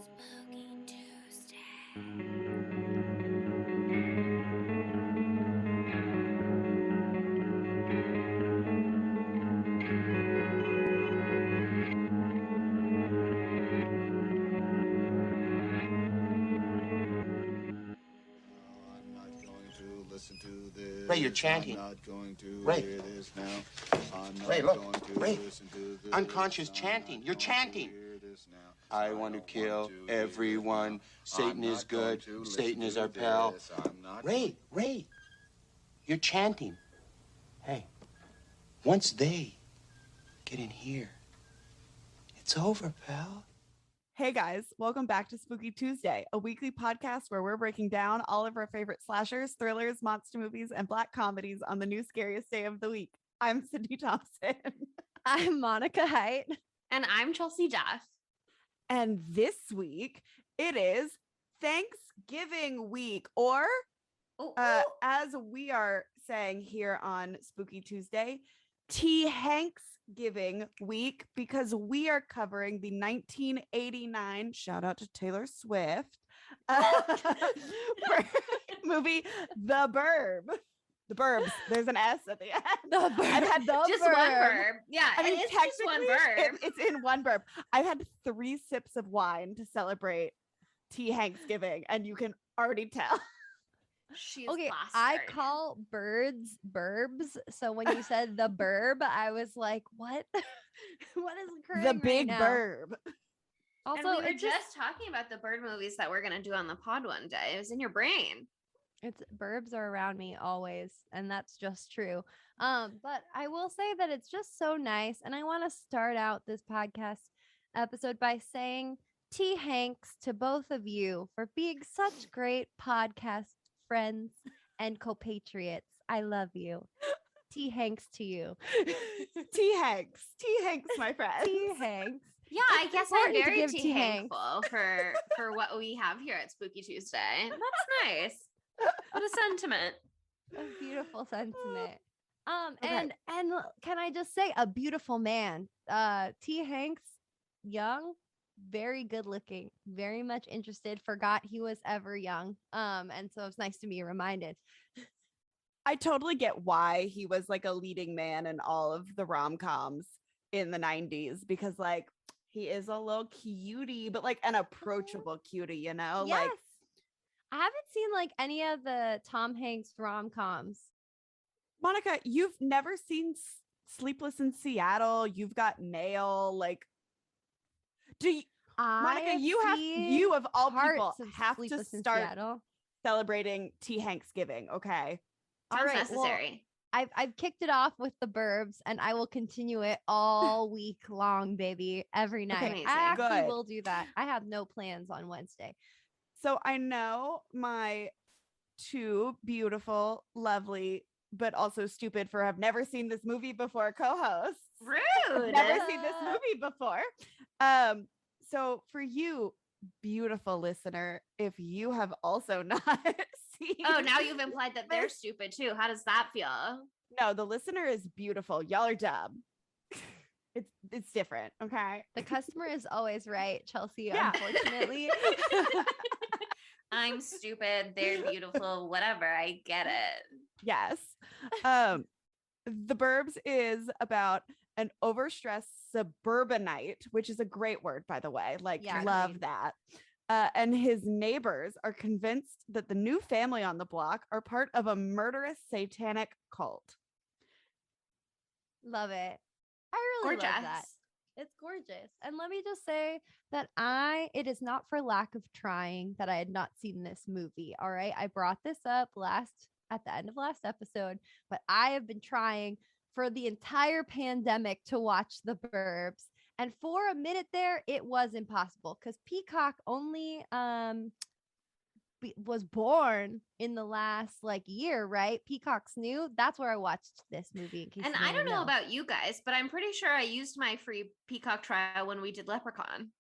Spooky Tuesday. Ray, you're chanting. I'm not going to Ray. hear this now. I'm not Ray, look. going to Ray. listen to this. Unconscious I'm chanting. not You're going to chanting. hear this now. I want to don't kill want to hear this everyone. now. Satan I'm is not going good. to Satan listen is to our pal. this. I'm not Ray, you're chanting. Hey, once they get in here, it's over, pal. Hey guys, welcome back to Spooky Tuesday, a weekly podcast where we're breaking down all of our favorite slashers, thrillers, monster movies, and black comedies on the new scariest day of the week. I'm Sydney Thompson. I'm Monica Height. And I'm Chelsea Duff. And this week, it is Thanksgiving week, or as we are saying here on Spooky Tuesday, T-Hanksgiving week, because we are covering the 1989, shout out to Taylor Swift, movie The Burbs. There's an S at the end. I've had Just one verb. Yeah, I mean, it's just one verb. It's in one verb. I've had 3 sips of wine to celebrate T-Hanksgiving, and you can already tell. She's Okay, plastered. I call birds burbs. So when you said the burb, I was like, what? What is occurring The big right now? burb. Also, and we were it just talking about the bird movies that we're gonna do on the pod one day. It was in your brain. it's burbs are around me always, and that's just true. But I will say that it's just so nice, and I want to start out this podcast episode by saying T Hanks to both of you for being such great podcast friends and compatriots. I love you. T Hanks to you. T-Hanks, my friend. T Hanks. Yeah, I guess I'm important to very give T-Hanks. thankful for what we have here at Spooky Tuesday. That's nice. What a sentiment. A beautiful sentiment. Okay. And can I just say a beautiful man. T Hanks, young, very good looking, very much interested, forgot he was ever young. And so it's nice to be reminded. I totally get why he was like a leading man in all of the rom-coms in the 90s, because like he is a little cutie, but like an approachable cutie, you know? Yes. Like I haven't seen like any of the Tom Hanks rom-coms. Monica, you've never seen Sleepless in Seattle. You've got Mail. Like, do you, Monica? You of all people have to start celebrating T-Hanksgiving. Okay. Sounds All right, necessary. Well, I've kicked it off with the Burbs, and I will continue it all week long, baby, every night. Amazing. I actually Good. will do that. I have no plans on Wednesday. So I know my 2 beautiful, lovely, but also stupid for have never seen this movie before co-hosts. Rude. Never seen this movie before. So for you, beautiful listener, if you have also not seen, Oh, now you've implied that they're stupid too. How does that feel? no, the listener is beautiful. Y'all are dumb. It's different. Okay. The customer is always right, Chelsea, Yeah. unfortunately. I'm stupid. They're beautiful. Whatever. I get it. Yes. The Burbs is about an overstressed suburbanite, which is a great word, by the way. Like, Yeah, love agreed. that. And his neighbors are convinced that the new family on the block are part of a murderous satanic cult. Love it. I really love that. Gorgeous. It's gorgeous. And let me just say that it is not for lack of trying that I had not seen this movie. All right. I brought this up at the end of last episode, but I have been trying for the entire pandemic to watch The Burbs. And for a minute there, it was impossible because Peacock only was born in the last like year, right? Peacock's new. That's where I watched this movie. In case And you I don't didn't know about you guys, but I'm pretty sure I used my free Peacock trial when we did Leprechaun.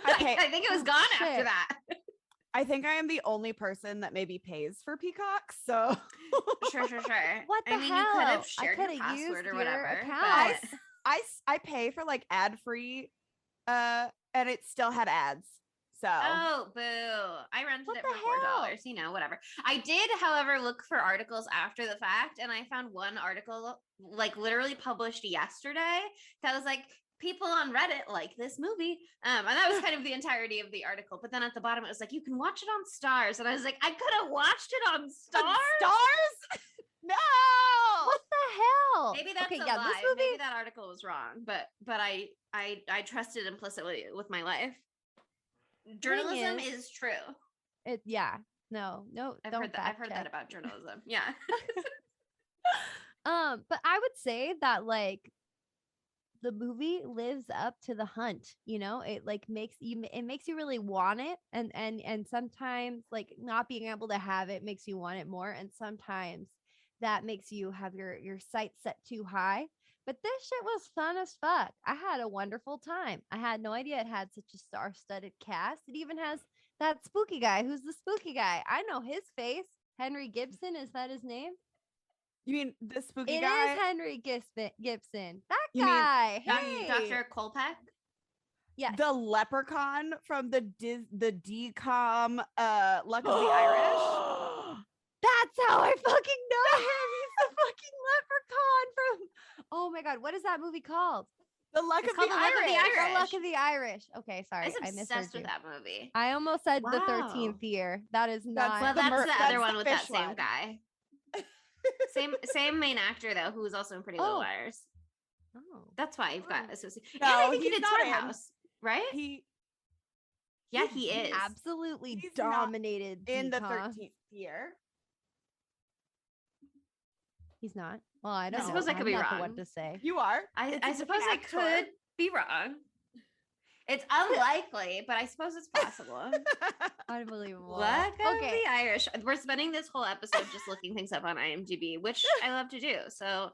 Okay. I think it was gone after Shit. that. I think I am the only person that maybe pays for Peacock. So Sure. What the I mean, hell? you could have I shared your coulda password used or your whatever. account. But I pay for like ad-free and it still had ads. So Oh, boo. I rented What it the for hell? $4, whatever. I did, however, look for articles after the fact, and I found one article like literally published yesterday that was like, people on Reddit like this movie. And that was kind of the entirety of the article. But then at the bottom, it was like, you can watch it on Stars. And I was like, I could have watched it on Stars. Stars? No. What the hell? Maybe that's okay, a yeah, lie. this movie. Maybe that article was wrong, but I trusted implicitly with my life. Journalism is true. Yeah. No, I've don't heard that. I've heard that about journalism. Yeah. But I would say that like the movie lives up to the hunt, you know, it like makes you really want it. And sometimes like not being able to have it makes you want it more. And sometimes that makes you have your sights set too high. But this shit was fun as fuck. I had a wonderful time. I had no idea it had such a star-studded cast. It even has that spooky guy. Who's the spooky guy? I know his face. Henry Gibson. Is that his name? You mean the spooky It guy? is Henry Gibson. That You mean guy. Hey. Dr. Kolpak? Yes. The leprechaun from the DCOM Luck of the Irish. That's how I fucking know him. He's the fucking leprechaun from. Oh my god, what is that movie called? The Luck It's of called the The Luck of the Irish. Irish. The Luck of the Irish. Okay, sorry, I was I misheard obsessed you. with that movie. I almost said the Wow. 13th year. That is not. Well, that's the that's other the one with that fish same one. guy. Same main actor though, who was also in Pretty Little Oh. Liars. Oh. That's why you've got associated. No, and I think he he's did not Sword in. House, right? Yeah, he is. Absolutely He's not dominated in the DCOM. 13th year. He's not. Well, I don't know. suppose I could I'm be not the wrong. one to say. You are. I It's a suppose different I actor. could be wrong. It's unlikely, but I suppose it's possible. Unbelievable. Luck of Okay. the Irish. We're spending this whole episode just looking things up on IMDb, which I love to do. So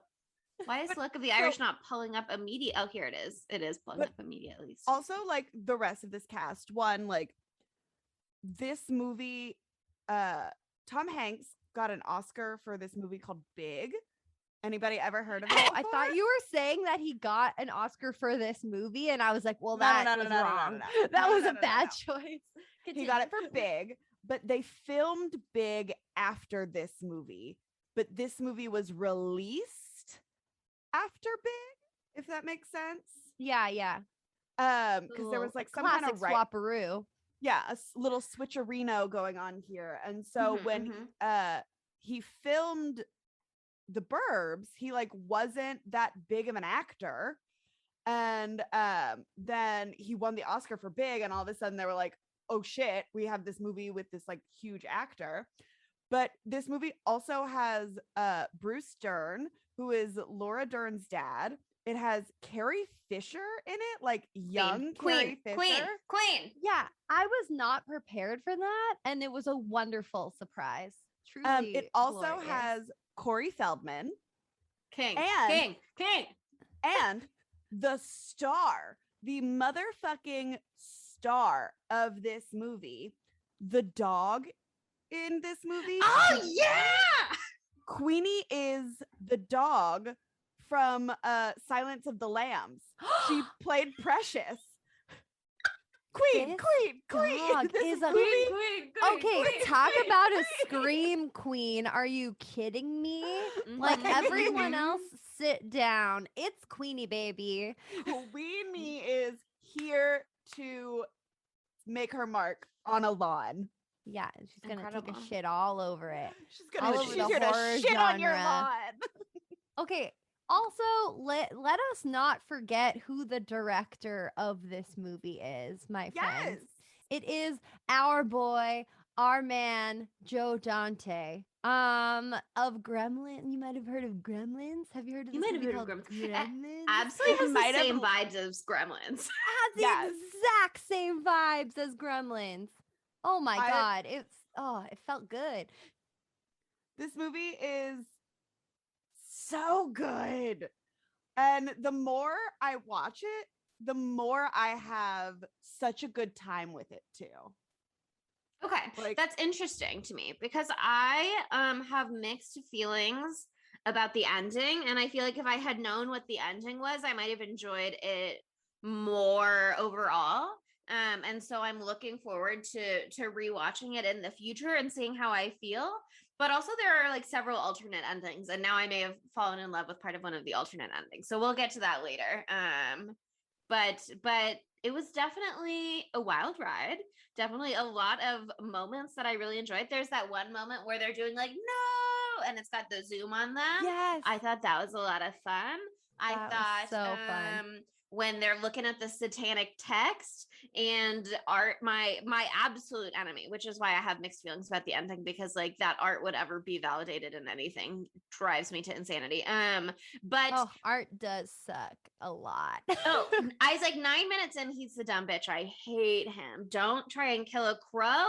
why is Luck of the Irish not pulling up immediate? Oh, here it is. It is pulling up immediately. Also, like the rest of this cast, one, like this movie, Tom Hanks got an Oscar for this movie called Big. Anybody ever heard of it? Oh, I thought you were saying that he got an Oscar for this movie, and I was like, well, that was wrong. That was a bad choice. He got it for Big, but they filmed Big after this movie. But this movie was released after Big, if that makes sense. Yeah. Because there was like some kind classic of swapperoo. Yeah, a little switcherino going on here. And so Mhm, when he filmed the Burbs, he like wasn't that big of an actor. And then he won the Oscar for Big, and all of a sudden they were like, oh shit, we have this movie with this like huge actor. But this movie also has Bruce Dern, who is Laura Dern's dad. It has Carrie Fisher in it, like young Carrie Fisher. Queen. Yeah, I was not prepared for that, and it was a wonderful surprise. Truly, It also glorious. has Corey Feldman King. And- King. and the star, the motherfucking star of this movie, the dog in this movie. Oh yeah. Queenie is the dog from Silence of the Lambs. She played Precious. Queen. dog This is a movie- Queen. Okay, talk about a scream queen. Are you kidding me? Like everyone else, sit down. It's Queenie, baby. Queenie is here to make her mark on a lawn. Yeah, and she's gonna take Incredible. a shit all over it. She's gonna All over she's the here horror to shit on your genre. lawn. Okay. Also, let us not forget who the director of this movie is, my friends. It is our boy, our man, Joe Dante. Of Gremlin. You might have heard of Gremlins. Have you heard of You this might have movie heard of called Gremlins. Gremlins? Absolutely has might the have- same vibes as Gremlins. Has the Yes. exact same vibes as Gremlins. Oh my I- god. It felt good. This movie is so good. And the more I watch it, the more I have such a good time with it too. Okay, Like- that's interesting to me because I have mixed feelings about the ending, and I feel like if I had known what the ending was, I might have enjoyed it more overall. And so I'm looking forward to rewatching it in the future and seeing how I feel. But also there are like several alternate endings, and now I may have fallen in love with part of one of the alternate endings. So we'll get to that later. But it was definitely a wild ride. Definitely a lot of moments that I really enjoyed. There's that one moment where they're doing like no, and it's got the zoom on them. Yes. I thought that was a lot of fun. I thought so fun. When they're looking at the satanic text and art, my absolute enemy, which is why I have mixed feelings about the ending, because like that art would ever be validated in anything drives me to insanity. But art does suck a lot. I was like 9 minutes in, he's the dumb bitch. I hate him. Don't try and kill a crow.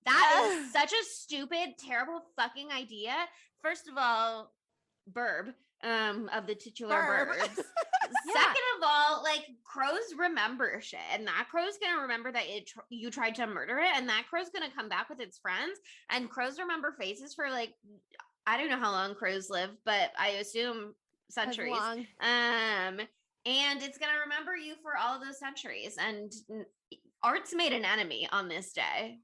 That is such a stupid, terrible fucking idea. First of all, Burb, of the titular Burbs. Second of all, like crows remember shit, and that crow's gonna remember that you tried to murder it, and that crow's gonna come back with its friends. And crows remember faces for like, I don't know how long crows live, but I assume centuries. And it's gonna remember you for all of those centuries. And art's made an enemy on this day.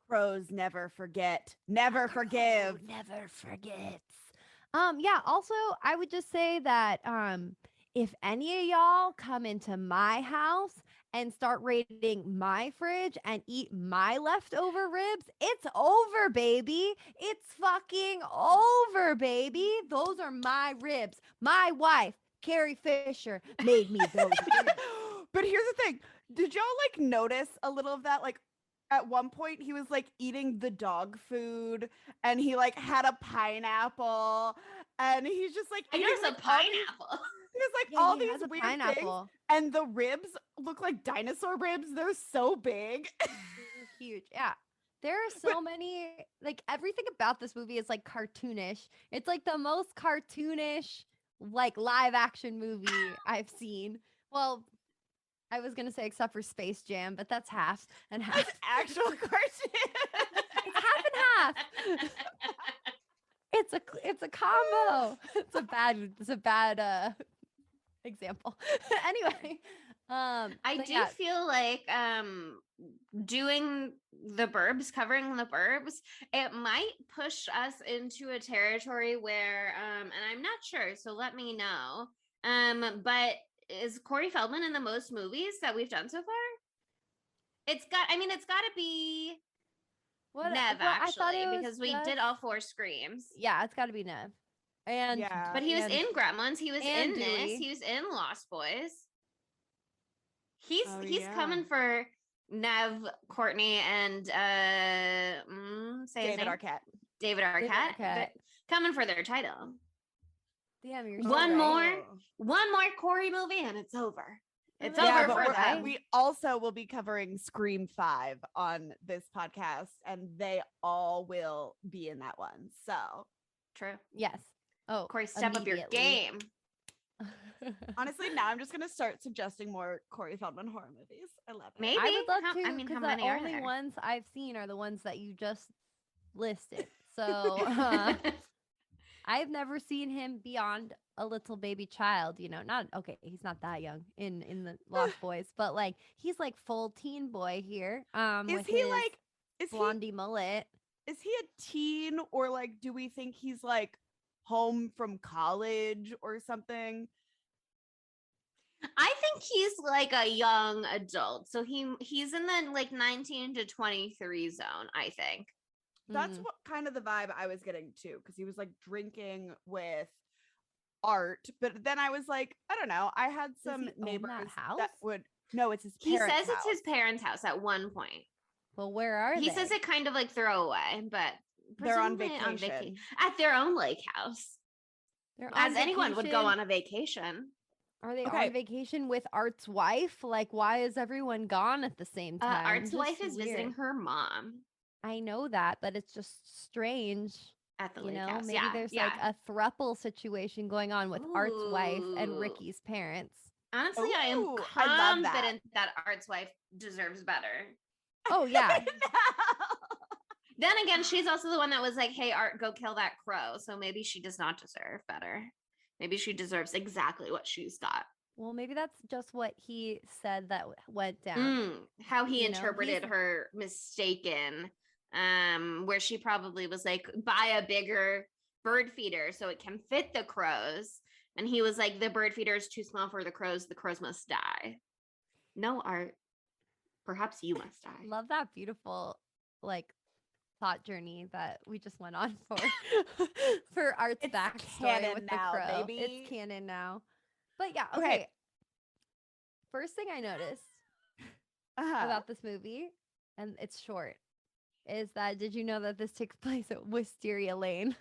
Crows never forget, never forgive, never forgets. Yeah, also I would just say that if any of y'all come into my house and start raiding my fridge and eat my leftover ribs, it's over, baby. It's fucking over, baby. Those are my ribs. My wife, Carrie Fisher, made me those ribs. But here's the thing. Did y'all like notice a little of that? Like at one point he was like eating the dog food and he like had a pineapple and he's just like I noticed a pineapple. There's like all these weird things, and the ribs look like dinosaur ribs. They're so big. They're huge. Yeah. There are so many, like everything about this movie is like cartoonish. It's like the most cartoonish, like live action movie I've seen. Well, I was going to say except for Space Jam, but that's half and half. That's actual cartoon. It's half and half. It's a combo. It's a bad example. Anyway, I do feel like doing the Burbs, covering the Burbs, it might push us into a territory where and I'm not sure, so let me know. But is Corey Feldman in the most movies that we've done so far? It's got to be Nev, actually, because we did all 4 Screams. Yeah, it's got to be Nev. And yeah, but he was in Gremlins. He was in this. He was in Lost Boys. He's coming for Nev, Courtney, and David Arquette. David Arquette. Coming for their title. Damn, you're one more Corey movie, and it's over. It's over for them. We also will be covering Scream 5 on this podcast, and they all will be in that one. So true. Yes. Oh, Corey, step up your game. Honestly, now I'm just gonna start suggesting more Corey Feldman horror movies. I love it. Maybe I would love to. I mean, how many are there? The only ones I've seen are the ones that you just listed. So I've never seen him beyond a little baby child. You know, he's not that young in the Lost Boys, but like he's like full teen boy here. Is he like blondie mullet? Is he a teen, or like do we think he's like home from college or something? I think he's like a young adult. So he's in the like 19 to 23 zone, I think. That's what kind of the vibe I was getting too, because he was like drinking with Art, but then I was like, I don't know. I had some neighbors that would no, it's his parents' He says it's his parents' house at one point. Well, where are they? He says it kind of like throwaway, but they're on vacation at their own lake house. As anyone would go on a vacation. Are they on vacation with Art's wife? Like, why is everyone gone at the same time? Art's wife is visiting her mom. I know that, but it's just strange. At the lake house. Maybe there's like a throuple situation going on with Art's wife and Ricky's parents. Honestly, I am confident that Art's wife deserves better. Oh, yeah. Then again, she's also the one that was like, hey, Art, go kill that crow. So maybe she does not deserve better. Maybe she deserves exactly what she's got. Well, maybe that's just what he said that went down. How he You know, interpreted her mistaken, where she probably was like, buy a bigger bird feeder so it can fit the crows. And he was like, the bird feeder is too small for the crows must die. No, Art, perhaps you must die. Love that beautiful, like, thought journey that we just went on for Art's It's backstory canon with now, the crow. baby. It's canon now. But yeah, Okay. okay. First thing I noticed about this movie, and it's short, is that did you know that this takes place at Wisteria Lane?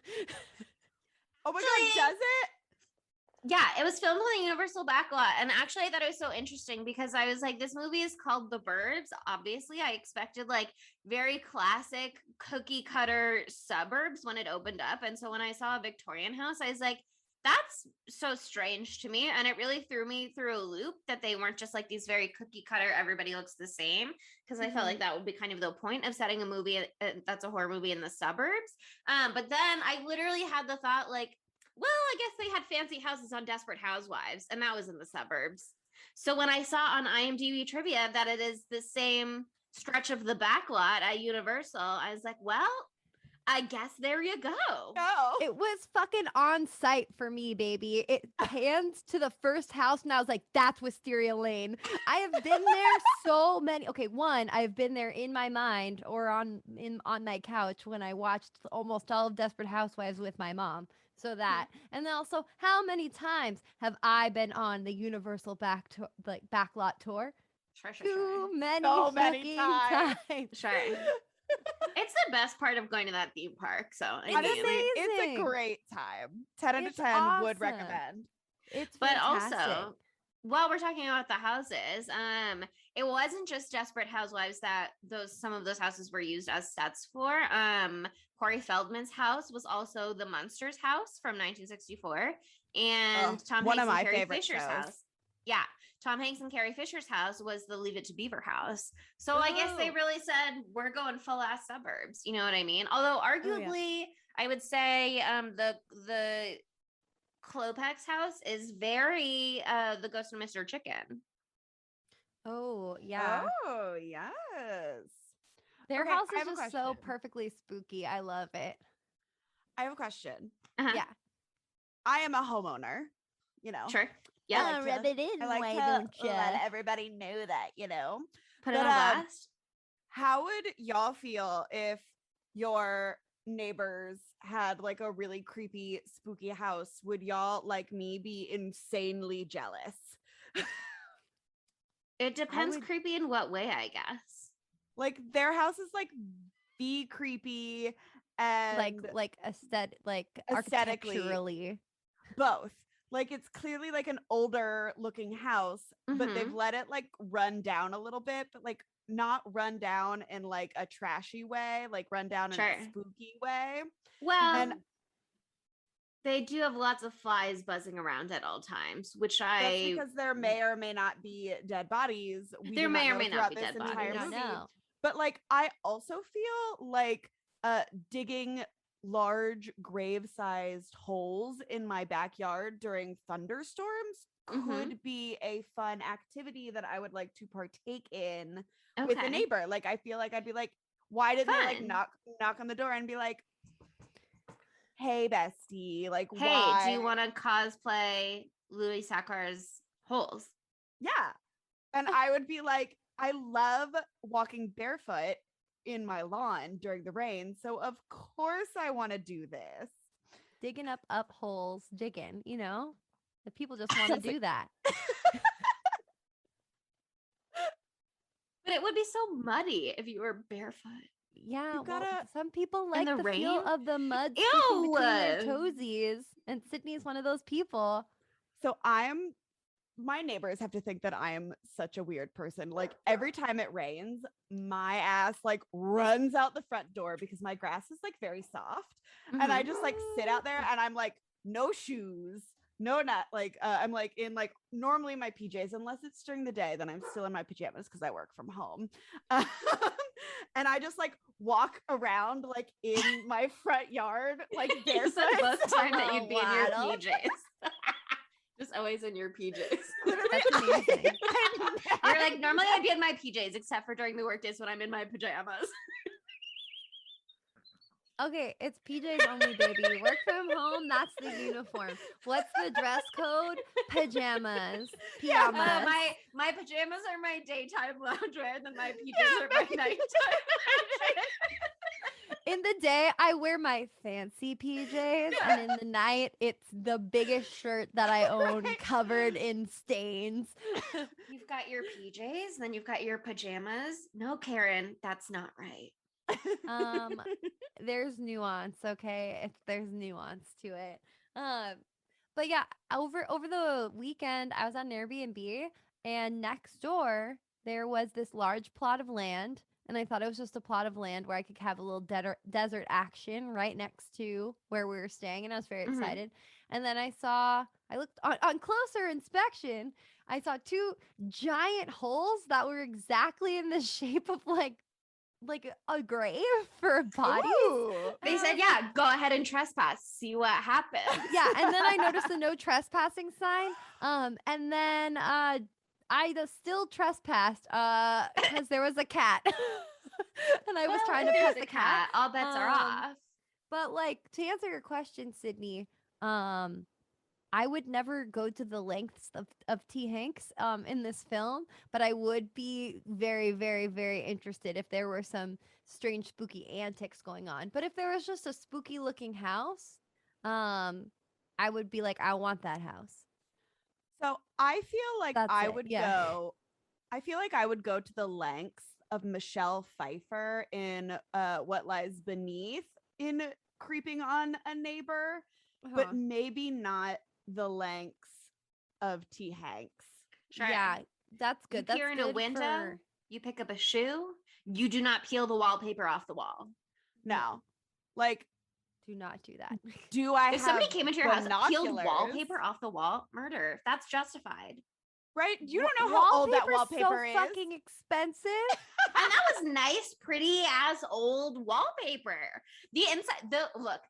Oh my God, does it? Yeah, it was filmed on the Universal backlot. And actually, I thought it was so interesting because I was like, this movie is called The Burbs. Obviously, I expected like very classic cookie cutter suburbs when it opened up. And so when I saw a Victorian house, I was like, that's so strange to me. And it really threw me through a loop that they weren't just like these very cookie cutter, everybody looks the same. Because I felt like that would be kind of the point of setting a movie that's a horror movie in the suburbs. But then I literally had the thought like, well, I guess they had fancy houses on Desperate Housewives, and that was in the suburbs. So when I saw on IMDb trivia that it is the same stretch of the backlot at Universal, I was like, well, I guess there you go. No. It was fucking on site for me, baby. It pans to the first house, and I was like, that's Wisteria Lane. I have been there so many. Okay, one, I've been there in my mind or on my couch when I watched almost all of Desperate Housewives with my mom. So that, and then also, how many times have I been on the Universal backlot tour? Sure. Too many, So many fucking times. Sure. It's the best part of going to that theme park. So Honestly, it's a amazing. great time. 10 out of It's 10 would awesome. recommend. It's But fantastic. also, while we're talking about the houses, it wasn't just Desperate Housewives that some of those houses were used as sets for. Corey Feldman's house was also the Munsters house from 1964, and Tom one Hanks of my and Carrie favorite Fisher's shows. house. Yeah, Tom Hanks and Carrie Fisher's house was the Leave It to Beaver house. So I guess they really said we're going full ass suburbs. You know what I mean? Although arguably, I would say the Klopek's house is very the Ghost of Mr. Chicken. Oh, yeah. Oh, yes. Their Okay, house I is have a just so question. perfectly spooky. I love it. I have a question. Uh-huh. Yeah. I am a homeowner, you know. Sure. Yeah. I like to- rub it in. I like why to don't ya? let everybody know that, you know. Put it But, on blast. How would y'all feel if your neighbors had like a really creepy, spooky house? Would y'all, like me, be insanely jealous? It depends would- creepy in what way, I guess. Like their house is like be creepy and like aesthetically. Aesthetically. both. Like it's clearly like an older looking house, but they've let it like run down a little bit, but like not run down in like a trashy way, like run down in a spooky way. Well, And they do have lots of flies buzzing around at all times, which that's because there may or may not be dead bodies. There may or may not be dead entire bodies. movie. No. But like I also feel like digging large grave-sized holes in my backyard during thunderstorms could be a fun activity that I would like to partake in with a neighbor. Like I feel like I'd be like, why did they like knock on the door and be like, hey bestie, like hey, why? do you want to cosplay Louis Sakar's holes? Yeah. And I would be like, I love walking barefoot in my lawn during the rain, so of course I want to do this. Digging up holes, digging, you know, the people just want to do that. But it would be so muddy if you were barefoot. Yeah, gotta- some people like the the rain? feel of the mud Ew! sticking between their toesies, and Sydney's one of those people. So my neighbors have to think that I am such a weird person. Like every time it rains, my ass like runs out the front door because my grass is like very soft. And I just like sit out there and I'm like, no shoes, no not like I'm like in like normally my PJs, unless it's during the day, then I'm still in my pajamas because I work from home. And I just like walk around like in my front yard like barefoot. Both time that you'd be in your PJs. Just always in your PJs. That's amazing. You're like, normally I'd be in my PJs, except for during the work days when I'm in my pajamas. Okay, it's PJs only, baby. Work from home, that's the uniform. What's the dress code? Pajamas. Pajamas. My pajamas are my daytime loungewear, and then my PJs are my nighttime loungewear. In the day, I wear my fancy PJs, and in the night, it's the biggest shirt that I own, covered in stains. You've got your PJs, then you've got your pajamas. No, Karen, that's not right. There's nuance, okay? There's nuance to it. But yeah, over the weekend, I was on Airbnb, and next door there was this large plot of land, and I thought it was just a plot of land where I could have a little desert action right next to where we were staying, and I was very excited. And then I looked on closer inspection, I saw two giant holes that were exactly in the shape of like a grave for bodies. They said, yeah, go ahead and trespass. See what happens. Yeah, and then I noticed the no trespassing sign. And then I still trespassed because there was a cat. And I was trying to pet the cat. All bets are off. But like, to answer your question, Sydney, I would never go to the lengths of T. Hanks in this film, but I would be very, very, very interested if there were some strange, spooky antics going on. But if there was just a spooky looking house, I would be like, I want that house. So I feel like I would go to the lengths of Michelle Pfeiffer in What Lies Beneath in creeping on a neighbor, but maybe not the lengths of T. Hanks. Sure. Yeah, that's good. You peer in a window, you pick up a shoe, you do not peel the wallpaper off the wall. No. Like, do not do that. If somebody came into your house, peeled wallpaper off the wall, murder. That's justified. Right? You don't know how old that wallpaper so is. Fucking expensive. And that was nice, pretty ass old wallpaper. The inside,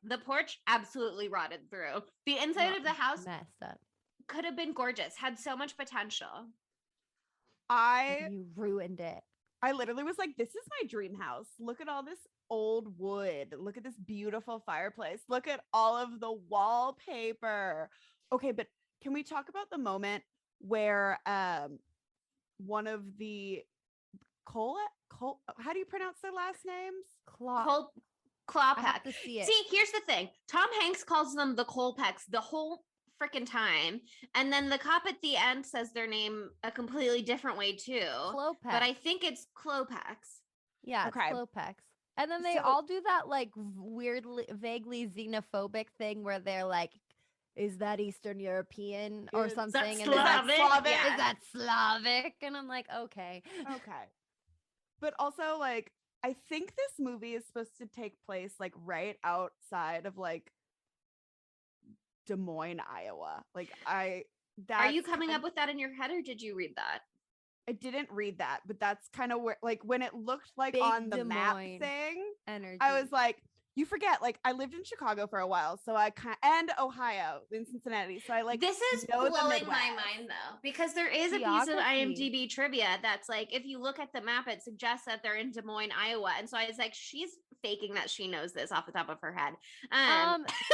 the porch absolutely rotted through. The inside of the house messed up. Could have been gorgeous, had so much potential. You ruined it. I literally was like, this is my dream house. Look at all this old wood. Look at this beautiful fireplace. Look at all of the wallpaper. Okay, but can we talk about the moment where one of the Cole, how do you pronounce their last names? Klopek. See, here's the thing. Tom Hanks calls them the Colpecks the whole freaking time, and then the cop at the end says their name a completely different way too. Klopek. But I think it's Klopeks. Yeah, it's Klopeks. And then they all do that like weirdly, vaguely xenophobic thing where they're like, is that Eastern European or something? Is that Slavic? Yeah. Is that Slavic? And I'm like, okay. But also, like, I think this movie is supposed to take place like right outside of like Des Moines, Iowa. Like, are you coming up with that in your head, or did you read that? I didn't read that, but that's kind of where, like, when it looked like Big on the Des map Moines thing, energy. I was like, you forget, like, I lived in Chicago for a while, so and Ohio in Cincinnati, so I like this is blowing my mind though, because there is a piece of IMDb trivia that's like, if you look at the map, it suggests that they're in Des Moines, Iowa, and so I was like, she's faking that she knows this off the top of her head.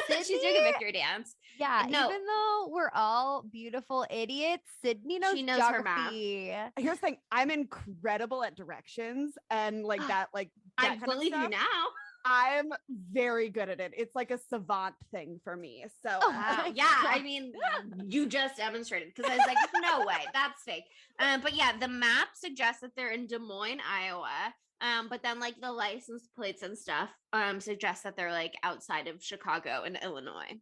She's doing a victory dance. Yeah, no. Even though we're all beautiful idiots, Sydney knows she knows geography. Her map. Here's the thing: I'm incredible at directions and like that. Like that I believe you now. I'm very good at it. It's like a savant thing for me. So yeah, I mean, you just demonstrated, because I was like, no way, that's fake. But yeah, the map suggests that they're in Des Moines, Iowa. But then like the license plates and stuff suggest that they're like outside of Chicago and Illinois.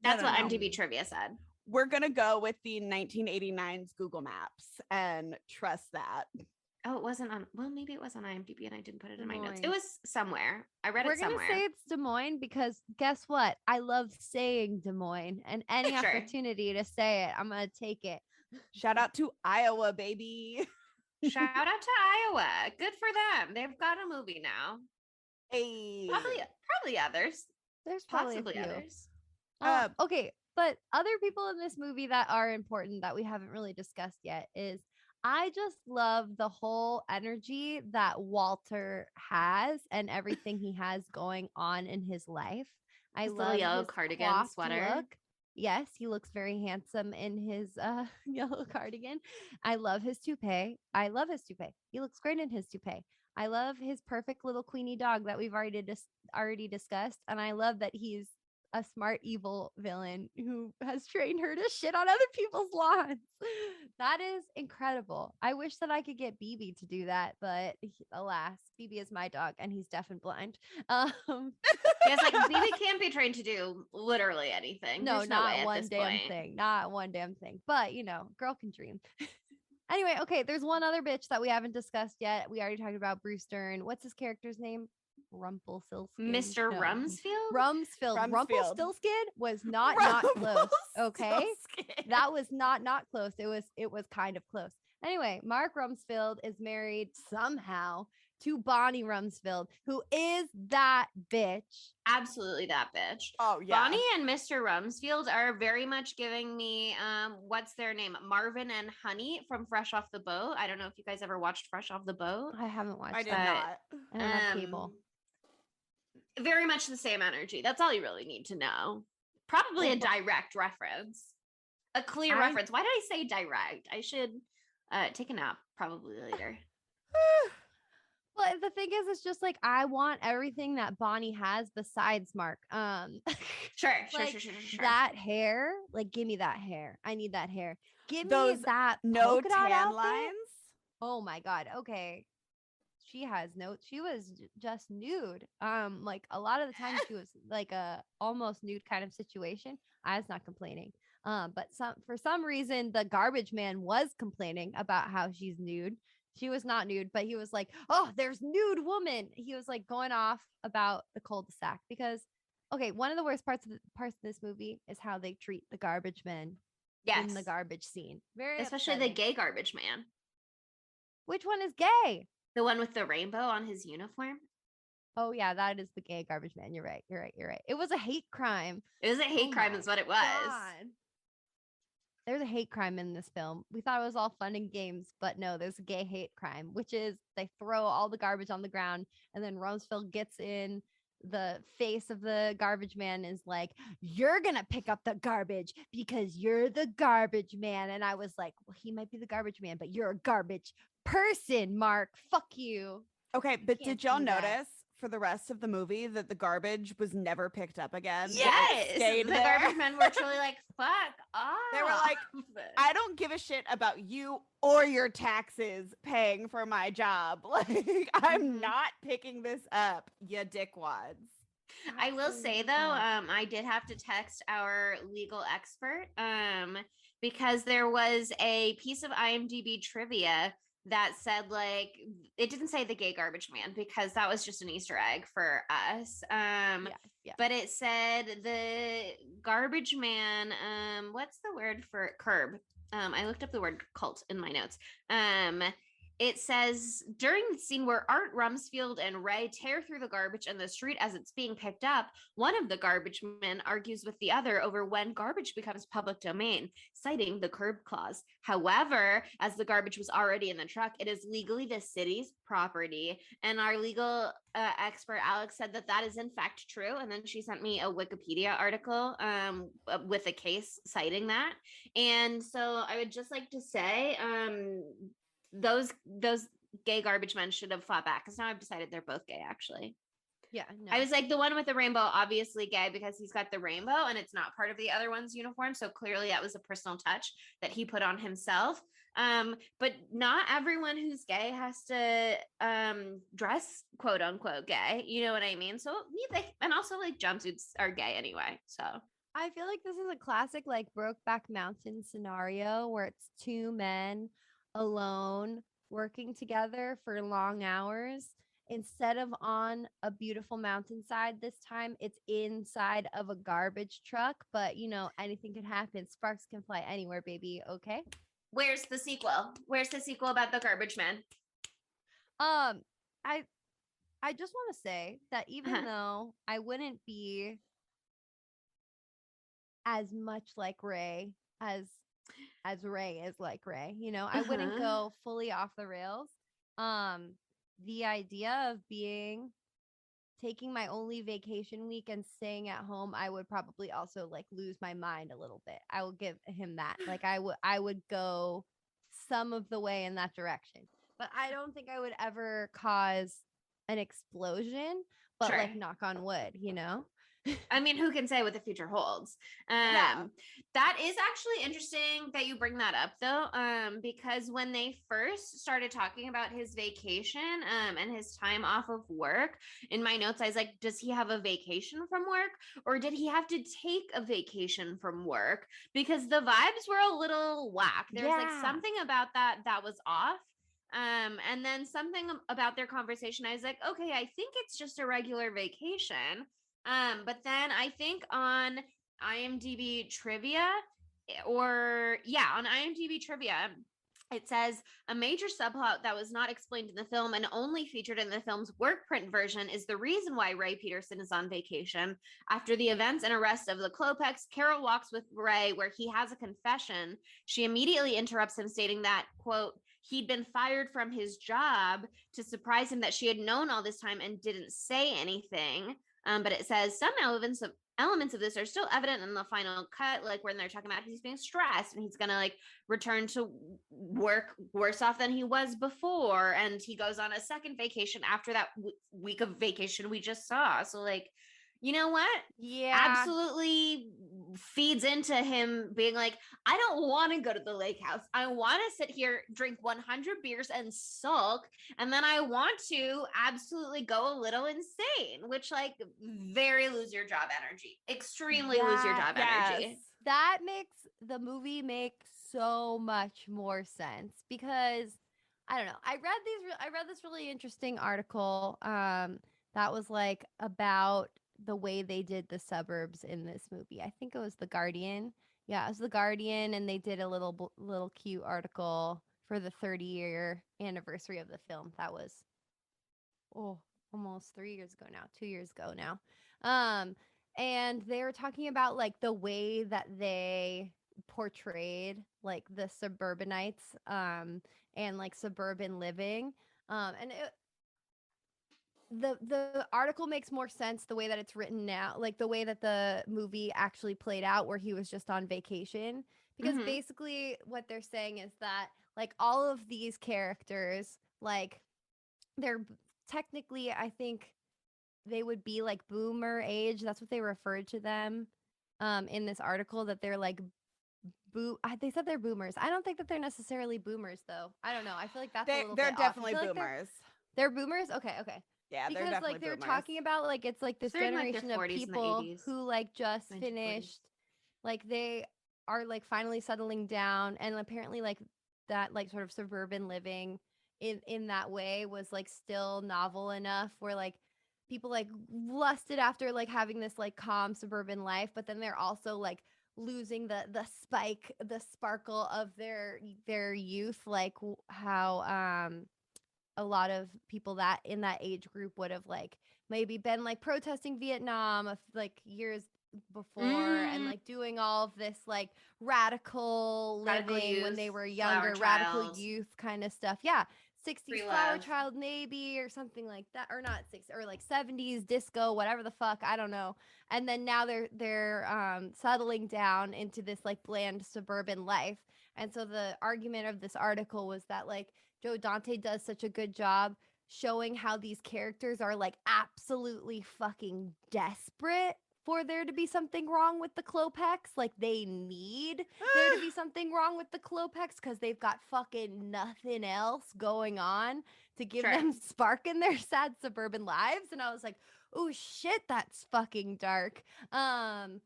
That's what IMDb trivia said. We're gonna go with the 1989's Google Maps and trust that. Oh, it wasn't on. Well, maybe it was on IMDb and I didn't put it in my notes. It was somewhere. I read it somewhere. We're gonna say it's Des Moines because guess what? I love saying Des Moines, and any opportunity to say it, I'm gonna take it. Shout out to Iowa, baby. Shout out to Iowa. Good for them. They've got a movie now. Hey, probably others. There's probably possibly others. Okay, But other people in this movie that are important that we haven't really discussed yet is I just love the whole energy that Walter has and everything he has going on in his life. I His little love yellow his cardigan coiffed sweater. look. Yes, he looks very handsome in his yellow cardigan. I love his toupee. I love his toupee. He looks great in his toupee. I love his perfect little queenie dog that we've already discussed, and I love that he's a smart evil villain who has trained her to shit on other people's lawns. That is incredible. I wish that I could get BB to do that, but alas, BB is my dog and he's deaf and blind. Yes, like BB can't be trained to do literally anything. No, There's no not way at one this damn point. thing. Not one damn thing. But girl can dream. Anyway, okay, there's one other bitch that we haven't discussed yet. We already talked about Bruce Dern. What's his character's name? Rumpelstiltskin. Mr. No. Rumsfeld? Rumsfeld. Rumpelstiltskin was not close. Okay, that was not close. It was kind of close. Anyway, Mark Rumsfeld is married somehow to Bonnie Rumsfeld, who is that bitch. Absolutely that bitch. Oh yeah. Bonnie and Mr. Rumsfeld are very much giving me what's their name? Marvin and Honey from Fresh Off the Boat. I don't know if you guys ever watched Fresh Off the Boat. I haven't watched I did that. not. I don't have cable. Very much the same energy. That's all you really need to know. Probably a direct reference. A clear reference. Why did I say direct? I should take a nap probably later. Well, the thing is, it's just like I want everything that Bonnie has besides Mark. Sure. That hair, like, give me that hair. I need that hair. Give Those me that no polka dot tan outfit. lines. Oh my god. Okay. She was just nude. Like a lot of the time she was like a almost nude kind of situation. I was not complaining. But for some reason the garbage man was complaining about how she's nude. She was not nude, but he was like, "Oh, there's nude woman." He was like going off about the cul-de-sac because, okay, one of the worst parts of this movie is how they treat the garbage men in the garbage scene. Very especially upsetting. the gay garbage man. Which one is gay? The one with the rainbow on his uniform. Oh yeah, that is the gay garbage man. You're right. It was a hate crime. It was a hate crime, is what it was. God. There's a hate crime in this film. We thought it was all fun and games, but no, there's a gay hate crime, which is they throw all the garbage on the ground, and then Rumsfeld gets in the face of the garbage man and is like, "You're gonna pick up the garbage because you're the garbage man." And I was like, well, he might be the garbage man, but you're a garbage person, Mark. Fuck you. Okay, but did y'all notice for the rest of the movie that the garbage was never picked up again? Yes, the there. garbage men were truly like, "Fuck off." They were like, "I don't give a shit about you or your taxes paying for my job. Like, I'm not picking this up, you dickwads." I will say though, I did have to text our legal expert because there was a piece of IMDb trivia that said, like, it didn't say the gay garbage man because that was just an Easter egg for us. But it said the garbage man, what's the word for curb? I looked up the word cult in my notes. It says during the scene where Art Rumsfeld and Ray tear through the garbage in the street as it's being picked up, one of the garbage men argues with the other over when garbage becomes public domain, citing the curb clause. However, as the garbage was already in the truck, it is legally the city's property. And our legal expert, Alex, said that that is in fact true. And then she sent me a Wikipedia article with a case citing that. And so I would just like to say, those gay garbage men should have fought back because now I've decided they're both gay, actually. Yeah, no. I was like, the one with the rainbow, obviously gay because he's got the rainbow and it's not part of the other one's uniform. So clearly that was a personal touch that he put on himself. But not everyone who's gay has to dress quote unquote gay. You know what I mean? So and also like jumpsuits are gay anyway. So I feel like this is a classic like Brokeback Mountain scenario where it's two men alone working together for long hours. Instead of on a beautiful mountainside this time, it's inside of a garbage truck. But anything can happen. Sparks can fly anywhere, baby. Okay. Where's the sequel? Where's the sequel about the garbage man? I just want to say that even though I wouldn't be as much like Ray as Ray is like Ray. You know, I wouldn't go fully off the rails. The idea of taking my only vacation week and staying at home, I would probably also like lose my mind a little bit. I will give him that. Like I would go some of the way in that direction. But I don't think I would ever cause an explosion, but like knock on wood, you know? I mean, who can say what the future holds? That is actually interesting that you bring that up, though, because when they first started talking about his vacation and his time off of work, in my notes, I was like, does he have a vacation from work, or did he have to take a vacation from work? Because the vibes were a little whack. There was like something about that was off. And then something about their conversation, I was like, okay, I think it's just a regular vacation. But then I think on IMDb trivia, on IMDb trivia, it says a major subplot that was not explained in the film and only featured in the film's work print version is the reason why Ray Peterson is on vacation. After the events and arrest of the Klopeks, Carol walks with Ray where he has a confession. She immediately interrupts him, stating that, quote, he'd been fired from his job to surprise him that she had known all this time and didn't say anything. But it says some elements of this are still evident in the final cut, like when they're talking about he's being stressed and he's gonna like return to work worse off than he was before, and he goes on a second vacation after that week of vacation we just saw. So like, you know what? Yeah, absolutely feeds into him being like, I don't want to go to the lake house. I want to sit here, drink 100 beers and sulk. And then I want to absolutely go a little insane, which like very lose your job energy, extremely lose your job energy. That makes the movie make so much more sense because I don't know. I read this really interesting article that was like about the way they did the suburbs in this movie. I think it was The Guardian. Yeah, it was The Guardian, and they did a little cute article for the 30-year anniversary of the film. That was almost 3 years ago now, 2 years ago now. And they were talking about like the way that they portrayed like the suburbanites and like suburban living. And the article makes more sense the way that it's written now, like the way that the movie actually played out where he was just on vacation, because basically what they're saying is that like all of these characters, like they're technically, I think they would be like boomer age. That's what they referred to them in this article, that they're like they said they're boomers. I don't think that they're necessarily boomers though. I don't know. I feel like that's a little they're bit definitely off. boomers. They're boomers? Okay. Yeah, because they're like they're boomers. talking about like it's like this generation of people who like just finished, like they are like finally settling down, and apparently like that like sort of suburban living in that way was like still novel enough where like people like lusted after like having this like calm suburban life, but then they're also like losing the sparkle of their youth, like how a lot of people that in that age group would have like maybe been like protesting Vietnam like years before and like doing all of this like radical living youth, when they were younger, radical youth kind of stuff. Yeah. 60s Flower Child maybe, or something like that, or not 60s, or like 70s disco, whatever the fuck, I don't know. And then now they're settling down into this like bland suburban life. And so the argument of this article was that like Joe Dante does such a good job showing how these characters are like absolutely fucking desperate for there to be something wrong with the Klopeks. Like they need there to be something wrong with the Klopeks because they've got fucking nothing else going on to give them spark in their sad suburban lives. And I was like, oh shit, that's fucking dark. But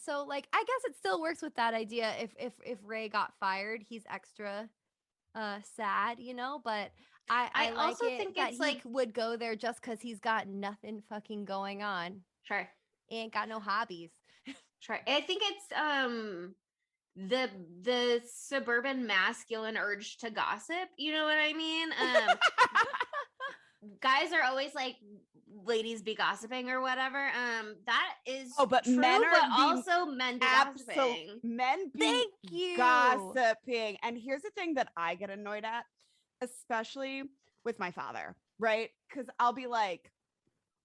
so like I guess it still works with that idea. If Ray got fired, he's extra sad, you know, but I like also think that he like would go there just because he's got nothing fucking going on. Sure. He ain't got no hobbies. Sure. I think it's the suburban masculine urge to gossip. You know what I mean? Guys are always like ladies be gossiping or whatever. That is but true, men are but also men be gossiping. Men be Thank you. gossiping. And here's the thing that I get annoyed at, especially with my father, right? Because I'll be like,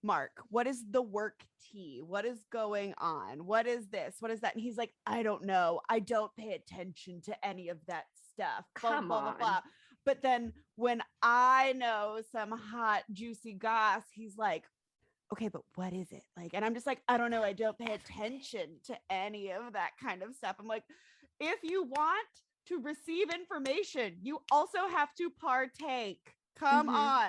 Mark, what is the work tea? What is going on? What is this? What is that? And he's like, I don't know. I don't pay attention to any of that stuff. Come blah, blah, on. blah. But then when I know some hot, juicy goss, he's like, okay, but what is it? Like, and I'm just like, I don't know. I don't pay attention to any of that kind of stuff. I'm like, if you want to receive information, you also have to partake. Come on.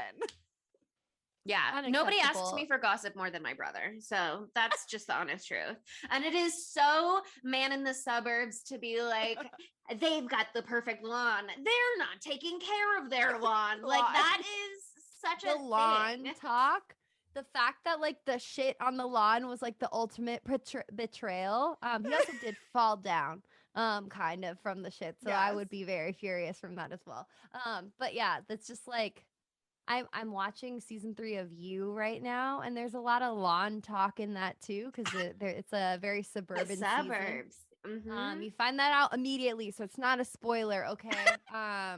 Yeah, nobody asks me for gossip more than my brother. So that's just the honest truth. And it is so man in the suburbs to be like, they've got the perfect lawn. They're not taking care of their lawn. Like that is such a lawn thing. talk. The fact that like the shit on the lawn was like the ultimate betrayal. He also did fall down kind of from the shit. So I would be very furious from that as well. But yeah, that's just like I'm watching season 3 of You right now, and there's a lot of lawn talk in that too, because it's a very suburban suburbs. Season. You find that out immediately, so it's not a spoiler, okay?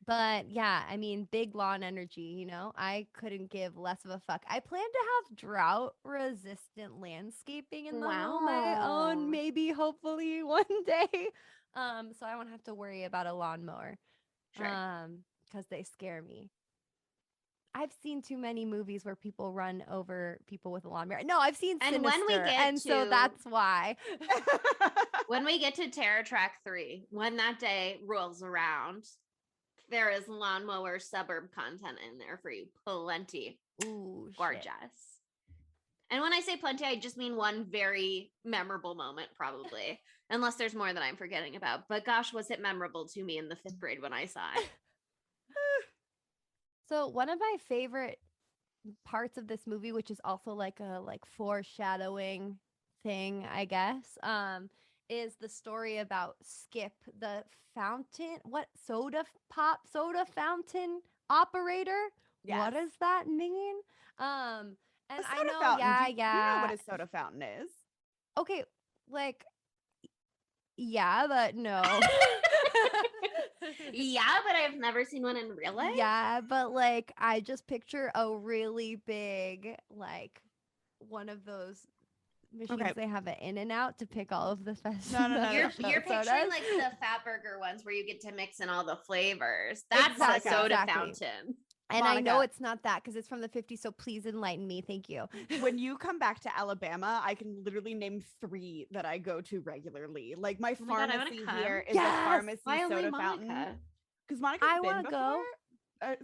But yeah, I mean, big lawn energy. You know, I couldn't give less of a fuck. I plan to have drought-resistant landscaping in the home I own, maybe, hopefully, one day. So I won't have to worry about a lawnmower. Sure. Because they scare me. I've seen too many movies where people run over people with a lawnmower. No, I've seen Sinister, and when we get so that's why. When we get to Terror Track 3, when that day rolls around, there is lawnmower suburb content in there for you. Plenty. Ooh, gorgeous. Shit. And when I say plenty, I just mean one very memorable moment, probably. Unless there's more that I'm forgetting about. But gosh, was it memorable to me in the 5th grade when I saw it. So one of my favorite parts of this movie, which is also like a foreshadowing thing, I guess, is the story about Skip, the soda fountain operator. Yes. What does that mean? And I know, fountain. You know what a soda fountain is. Okay, like, yeah, but no. Yeah, but I've never seen one in real life. Yeah, but like I just picture a really big, like one of those machines they have an In-N-Out to pick all of the best. No. You're picturing like the Fat Burger ones where you get to mix in all the flavors. That's a soda fountain. And Monica, I know it's not that because it's from the 50s, so please enlighten me. Thank you. When you come back to Alabama, I can literally name 3 that I go to regularly. Like my pharmacy here is a pharmacy soda fountain. Because Monica's been before.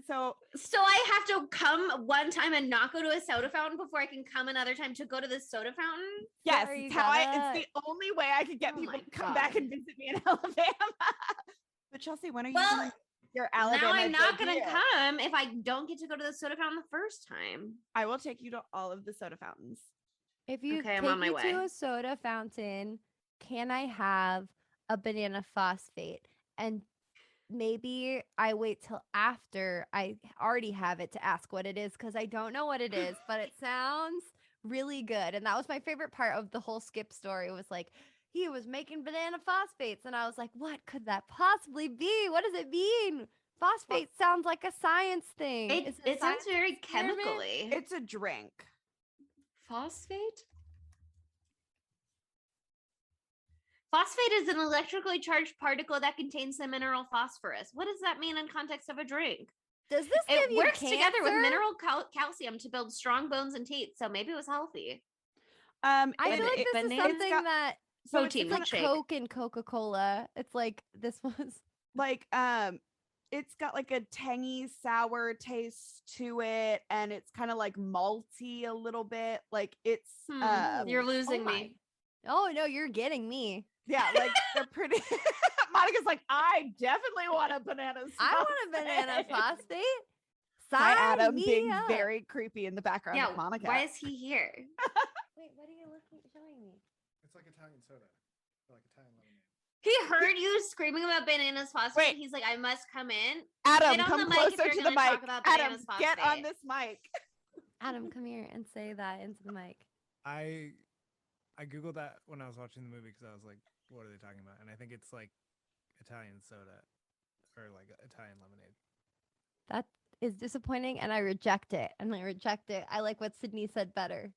So I have to come one time and not go to a soda fountain before I can come another time to go to the soda fountain? Yes, it's the only way I could get people to come back and visit me in Alabama. But Chelsea, when are you doing your Alabama? Now I'm not going to come if I don't get to go to the soda fountain the first time. I will take you to all of the soda fountains. If you take me to a soda fountain, can I have a banana phosphate? And maybe I wait till after I already have it to ask what it is, because I don't know what it is, but it sounds really good. And that was my favorite part of the whole Skip story, was like, he was making banana phosphates. And I was like, what could that possibly be? What does it mean? Phosphate sounds like a science thing. It sounds very chemically. It's a drink. Phosphate? Phosphate is an electrically charged particle that contains the mineral phosphorus. What does that mean in context of a drink? Does this give you works cancer? Together with mineral calcium to build strong bones and teeth, so maybe it was healthy. I feel like this is something that protein it's like Coke and Coca-Cola. It's like this was like it's got like a tangy sour taste to it, and it's kind of like malty a little bit. Like it's you're losing me. Oh no, you're getting me. Yeah, like they're pretty. Monica's like, I definitely want a banana phosphate. I want a banana phosphate. Hi, Adam, being very creepy in the background of Monica. Why is he here? Wait, what are you showing me? It's like Italian soda. Like Italian lemonade. He heard you screaming about bananas phosphate. Wait. He's like, I must come in. Adam, come closer to the mic. Adam, get on this mic. Adam, come here and say that into the mic. I googled that when I was watching the movie because I was like, what are they talking about? And I think it's like Italian soda or like Italian lemonade. That is disappointing, and I reject it. I like what Sydney said better.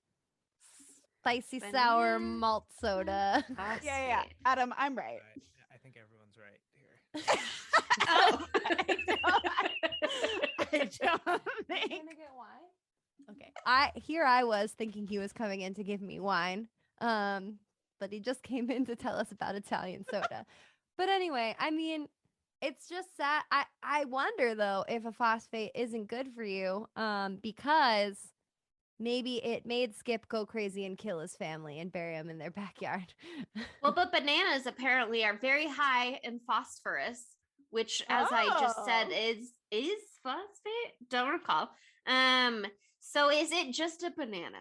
Spicy sour Banana malt soda. Yeah. Adam, I'm right. I think everyone's right here. Oh. I don't think. Get wine? Okay. I was thinking he was coming in to give me wine. But he just came in to tell us about Italian soda. But anyway, I mean, it's just sad. I wonder though if a phosphate isn't good for you, because maybe it made Skip go crazy and kill his family and bury him in their backyard. Well, but bananas apparently are very high in phosphorus, which, as I just said, is phosphate. Don't recall. So is it just a banana?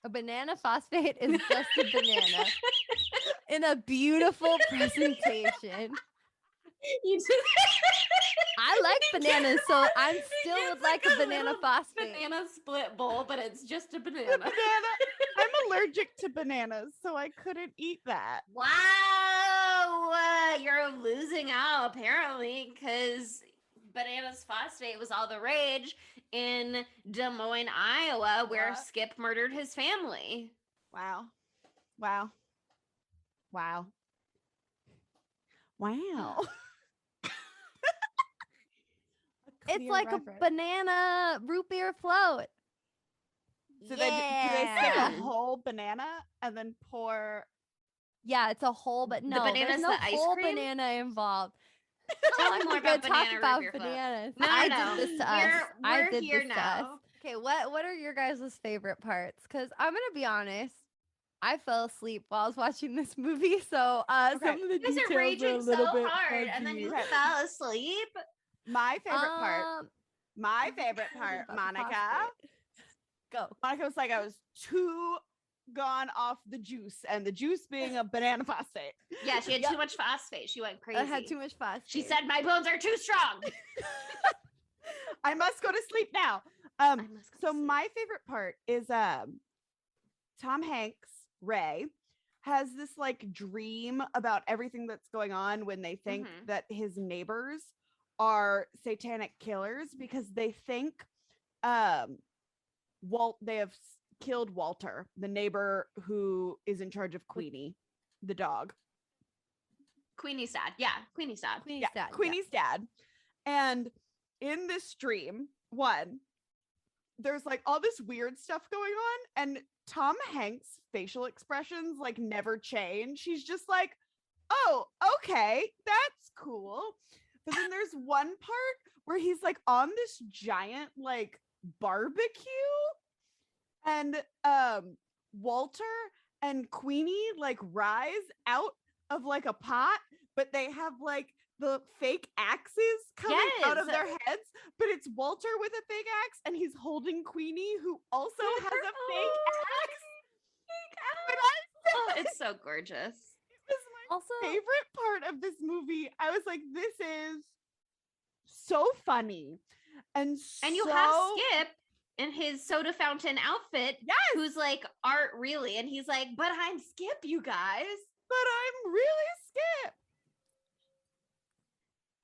A banana phosphate is just a banana in a beautiful presentation. You just I like bananas, so I'm still would like a banana little phosphate. banana split bowl, but it's just a The banana. banana. I'm allergic to bananas, so I couldn't eat that. Wow, you're losing out apparently because bananas phosphate was all the rage in Des Moines, Iowa, where What? Skip murdered his family. Wow. Wow. It's like a banana root beer float. So do they stick a whole banana and then pour? Yeah, it's a whole, but no, banana's there's no the ice whole cream? banana involved. Tell me more We're about gonna talk banana about root beer float. bananas. No, I no, did this to us. we're I did here this to us. now. Okay, what are your guys' favorite parts? Because I'm gonna be honest, I fell asleep while I was watching this movie, so some of the You guys details are are a raging little so bit hard, and then fuzzy. you fell asleep. My favorite part. Um, My favorite part, about the Monica. phosphate. Go. Monica was like, I was too gone off the juice, and the juice being a banana phosphate. Yeah, she had Yep. too much phosphate. She went crazy. I had too much phosphate. She said, "My bones are too strong." I must go to sleep now. I must go So to sleep. my favorite part is Tom Hanks, Ray, has this like dream about everything that's going on when they think Mhm. that his neighbors are satanic killers because they think they have killed Walter, the neighbor who is in charge of Queenie, the dog. Queenie's dad. Yeah, Queenie's dad. Queenie's Yeah, dad. Queenie's dad. And in this dream, there's like all this weird stuff going on, and Tom Hanks' facial expressions like never change. He's just like, oh, okay, that's cool. But then there's one part where he's like on this giant like barbecue, and Walter and Queenie like rise out of like a pot, but they have like the fake axes coming out of Yes. their heads, but it's Walter with a fake axe and he's holding Queenie, who also has a fake axe. But Oh, it's so gorgeous. it was my Also, favorite part of this movie. I was like, this is so funny. And You have Skip in his soda fountain outfit, Yes, who's like, "Art really?" And he's like, "But I'm Skip, you guys." but I'm really Skip.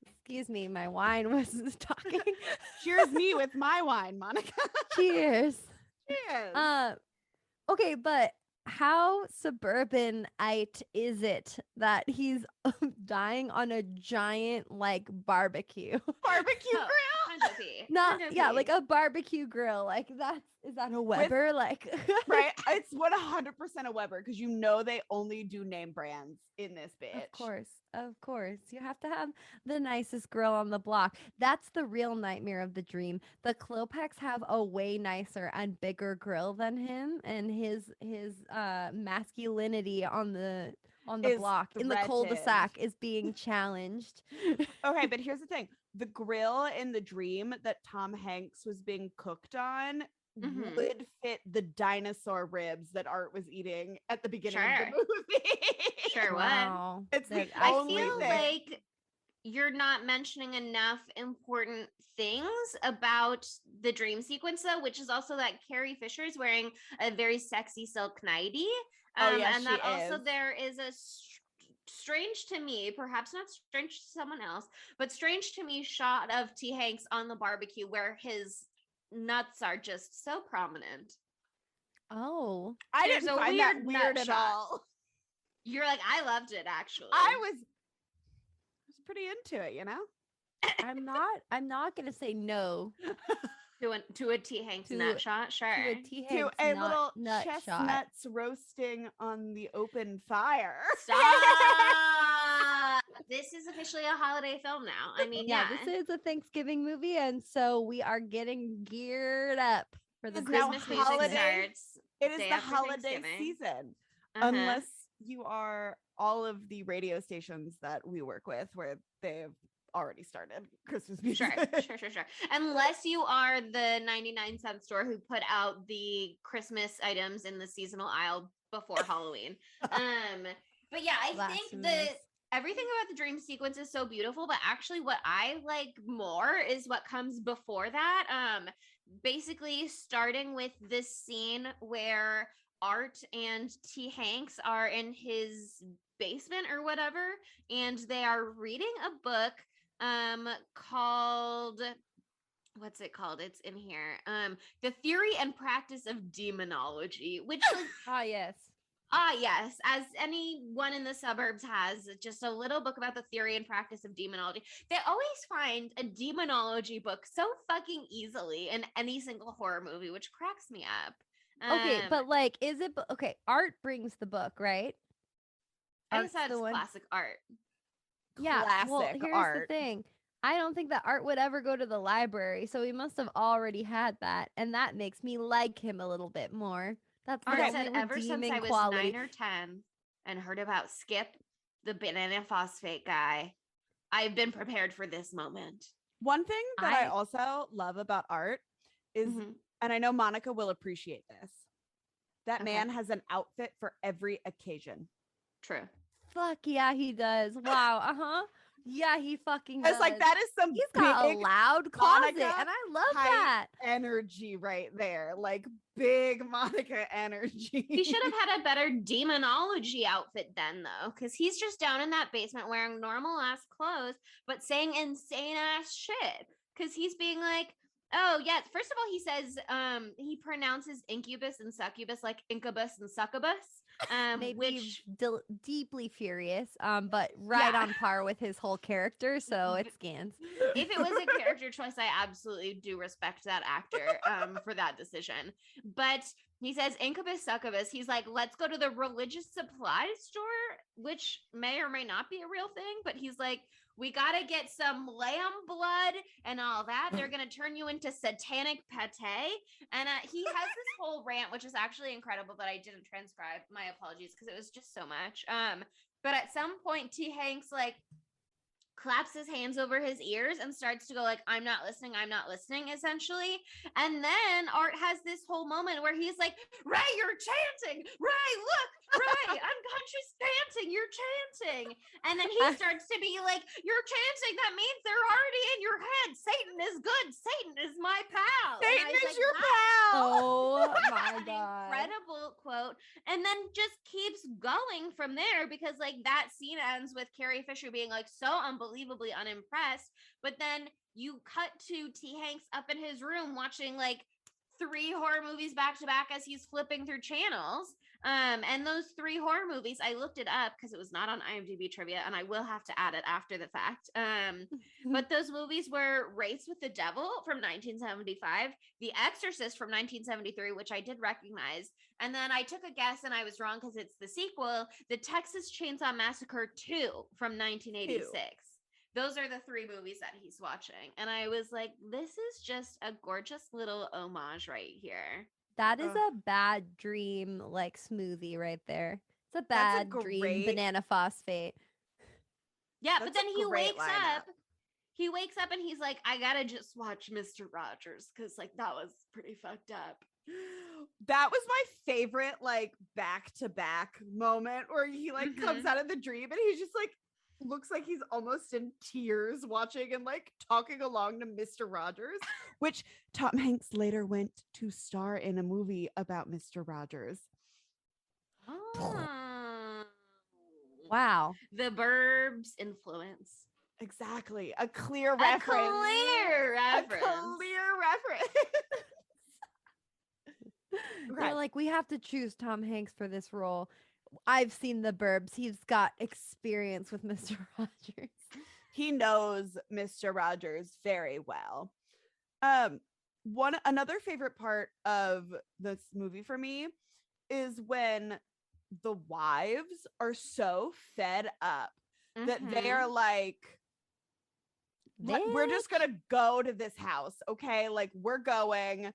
excuse me, my wine was talking. Cheers me with my wine, Monica. Cheers. Cheers. Okay, but how suburbanite is it that he's dying on a giant like barbecue? Barbecue Oh, grill. kind of be. Not Kind of yeah, be. like a barbecue grill. Like is that a Weber? Like Right. It's 100% a Weber because you know they only do name brands in this bitch. Of course. You have to have the nicest grill on the block. That's the real nightmare of the dream. The Klopex have a way nicer and bigger grill than him, and his masculinity on the Is block in the threatened. cul-de-sac is being challenged. Okay, but here's the thing. The grill in the dream that Tom Hanks was being cooked on Mhm. would fit the dinosaur ribs that Art was eating at the beginning of Sure. the movie. Sure would. Wow. It's the That I only feel thing. like you're not mentioning enough important things about the dream sequence, though, which is also that Carrie Fisher is wearing a very sexy silk nightie. And that also there is a strange to me, perhaps not strange to someone else, but strange to me shot of T. Hanks on the barbecue where his nuts are just so prominent. Oh, I didn't find that weird at all. You're like, I loved it, actually. I was pretty into it, you know? I'm not gonna say no to a T. Hanks nut shot, sure. To a T. Hanks to a little nut chestnuts shot. roasting on the open fire. Stop! This is officially a holiday film now. I mean, yeah. This is a Thanksgiving movie, and so we are getting geared up for the Christmas music starts. It is the holiday season. Unless you are all of the radio stations that we work with where they've already started Christmas music. Sure. Unless you are the 99-cent store who put out the Christmas items in the seasonal aisle before Halloween. But yeah, I think everything about the dream sequence is so beautiful, but actually what I like more is what comes before that. Basically starting with this scene where Art and T. Hanks are in his basement or whatever, and they are reading a book called, what's it called? It's in here. The Theory and Practice of Demonology, which yes, as anyone in the suburbs has, just a little book about the theory and practice of demonology. They always find a demonology book so fucking easily in any single horror movie, which cracks me up. Okay, but like, is it okay? Art brings the book, right? I guess that's classic Art. Yeah, classic here's Art. the thing. I don't think that Art would ever go to the library, so he must have already had that, and that makes me like him a little bit more. That's Art said, ever since I was 9 or 10 and heard about Skip, the banana phosphate guy, I've been prepared for this moment. One thing that I also love about Art is, and I know Monica will appreciate this, that man has an outfit for every occasion. True. Fuck yeah, he does. Wow. Yeah, he fucking does. It's like, that is some He's got a loud closet, Monica and I love that energy right there. Like, big Monica energy. He should have had a better demonology outfit then, though, because he's just down in that basement wearing normal ass clothes, but saying insane ass shit. Because he's being like, oh yeah, first of all, he says he pronounces incubus and succubus like incubus and succubus. Which deeply furious, but on par with his whole character, so it scans. If it was a character choice, I absolutely do respect that actor for that decision. But he says incubus, succubus. He's like, let's go to the religious supply store, which may or may not be a real thing, but he's like, we got to get some lamb blood and all that. They're going to turn you into satanic pate. And he has this whole rant, which is actually incredible, but I didn't transcribe. My apologies, because it was just so much. But at some point, T. Hanks, like, claps his hands over his ears and starts to go like, I'm not listening, essentially. And then Art has this whole moment where he's like, Ray, you're chanting. Ray, look, Ray, unconscious chanting. You're chanting. And then he starts to be like, you're chanting. That means they're already in your head. Satan is good. Satan is my pal. Satan is your pal. Oh my God. Incredible quote. And then just keeps going from there, because like that scene ends with Carrie Fisher being like so unbelievably unimpressed. But then you cut to T. Hanks up in his room watching like 3 horror movies back to back as he's flipping through channels. And those 3 horror movies, I looked it up because it was not on IMDb trivia, and I will have to add it after the fact. But those movies were Race with the Devil from 1975, The Exorcist from 1973, which I did recognize. And then I took a guess and I was wrong because it's the sequel, The Texas Chainsaw Massacre 2 from 1986. Those are the 3 movies that he's watching. And I was like, this is just a gorgeous little homage right here. That is a bad dream, like, smoothie right there. It's a bad dream banana phosphate. Yeah, but then he wakes up. He wakes up and he's like, I gotta just watch Mr. Rogers because, like, that was pretty fucked up. That was my favorite, like, back-to-back moment where he, like, comes out of the dream and he's just like, looks like he's almost in tears watching and like talking along to Mr. Rogers, which Tom Hanks later went to star in a movie about Mr. Rogers. Oh. Wow. The Burbs influence. Exactly. A clear reference. A clear reference. They're like, we have to choose Tom Hanks for this role. I've seen The Burbs. He's got experience with Mr. Rogers. He knows Mr. Rogers very well. Another favorite part of this movie for me is when the wives are so fed up that they are like, we're just gonna go to this house, okay? Like, we're going.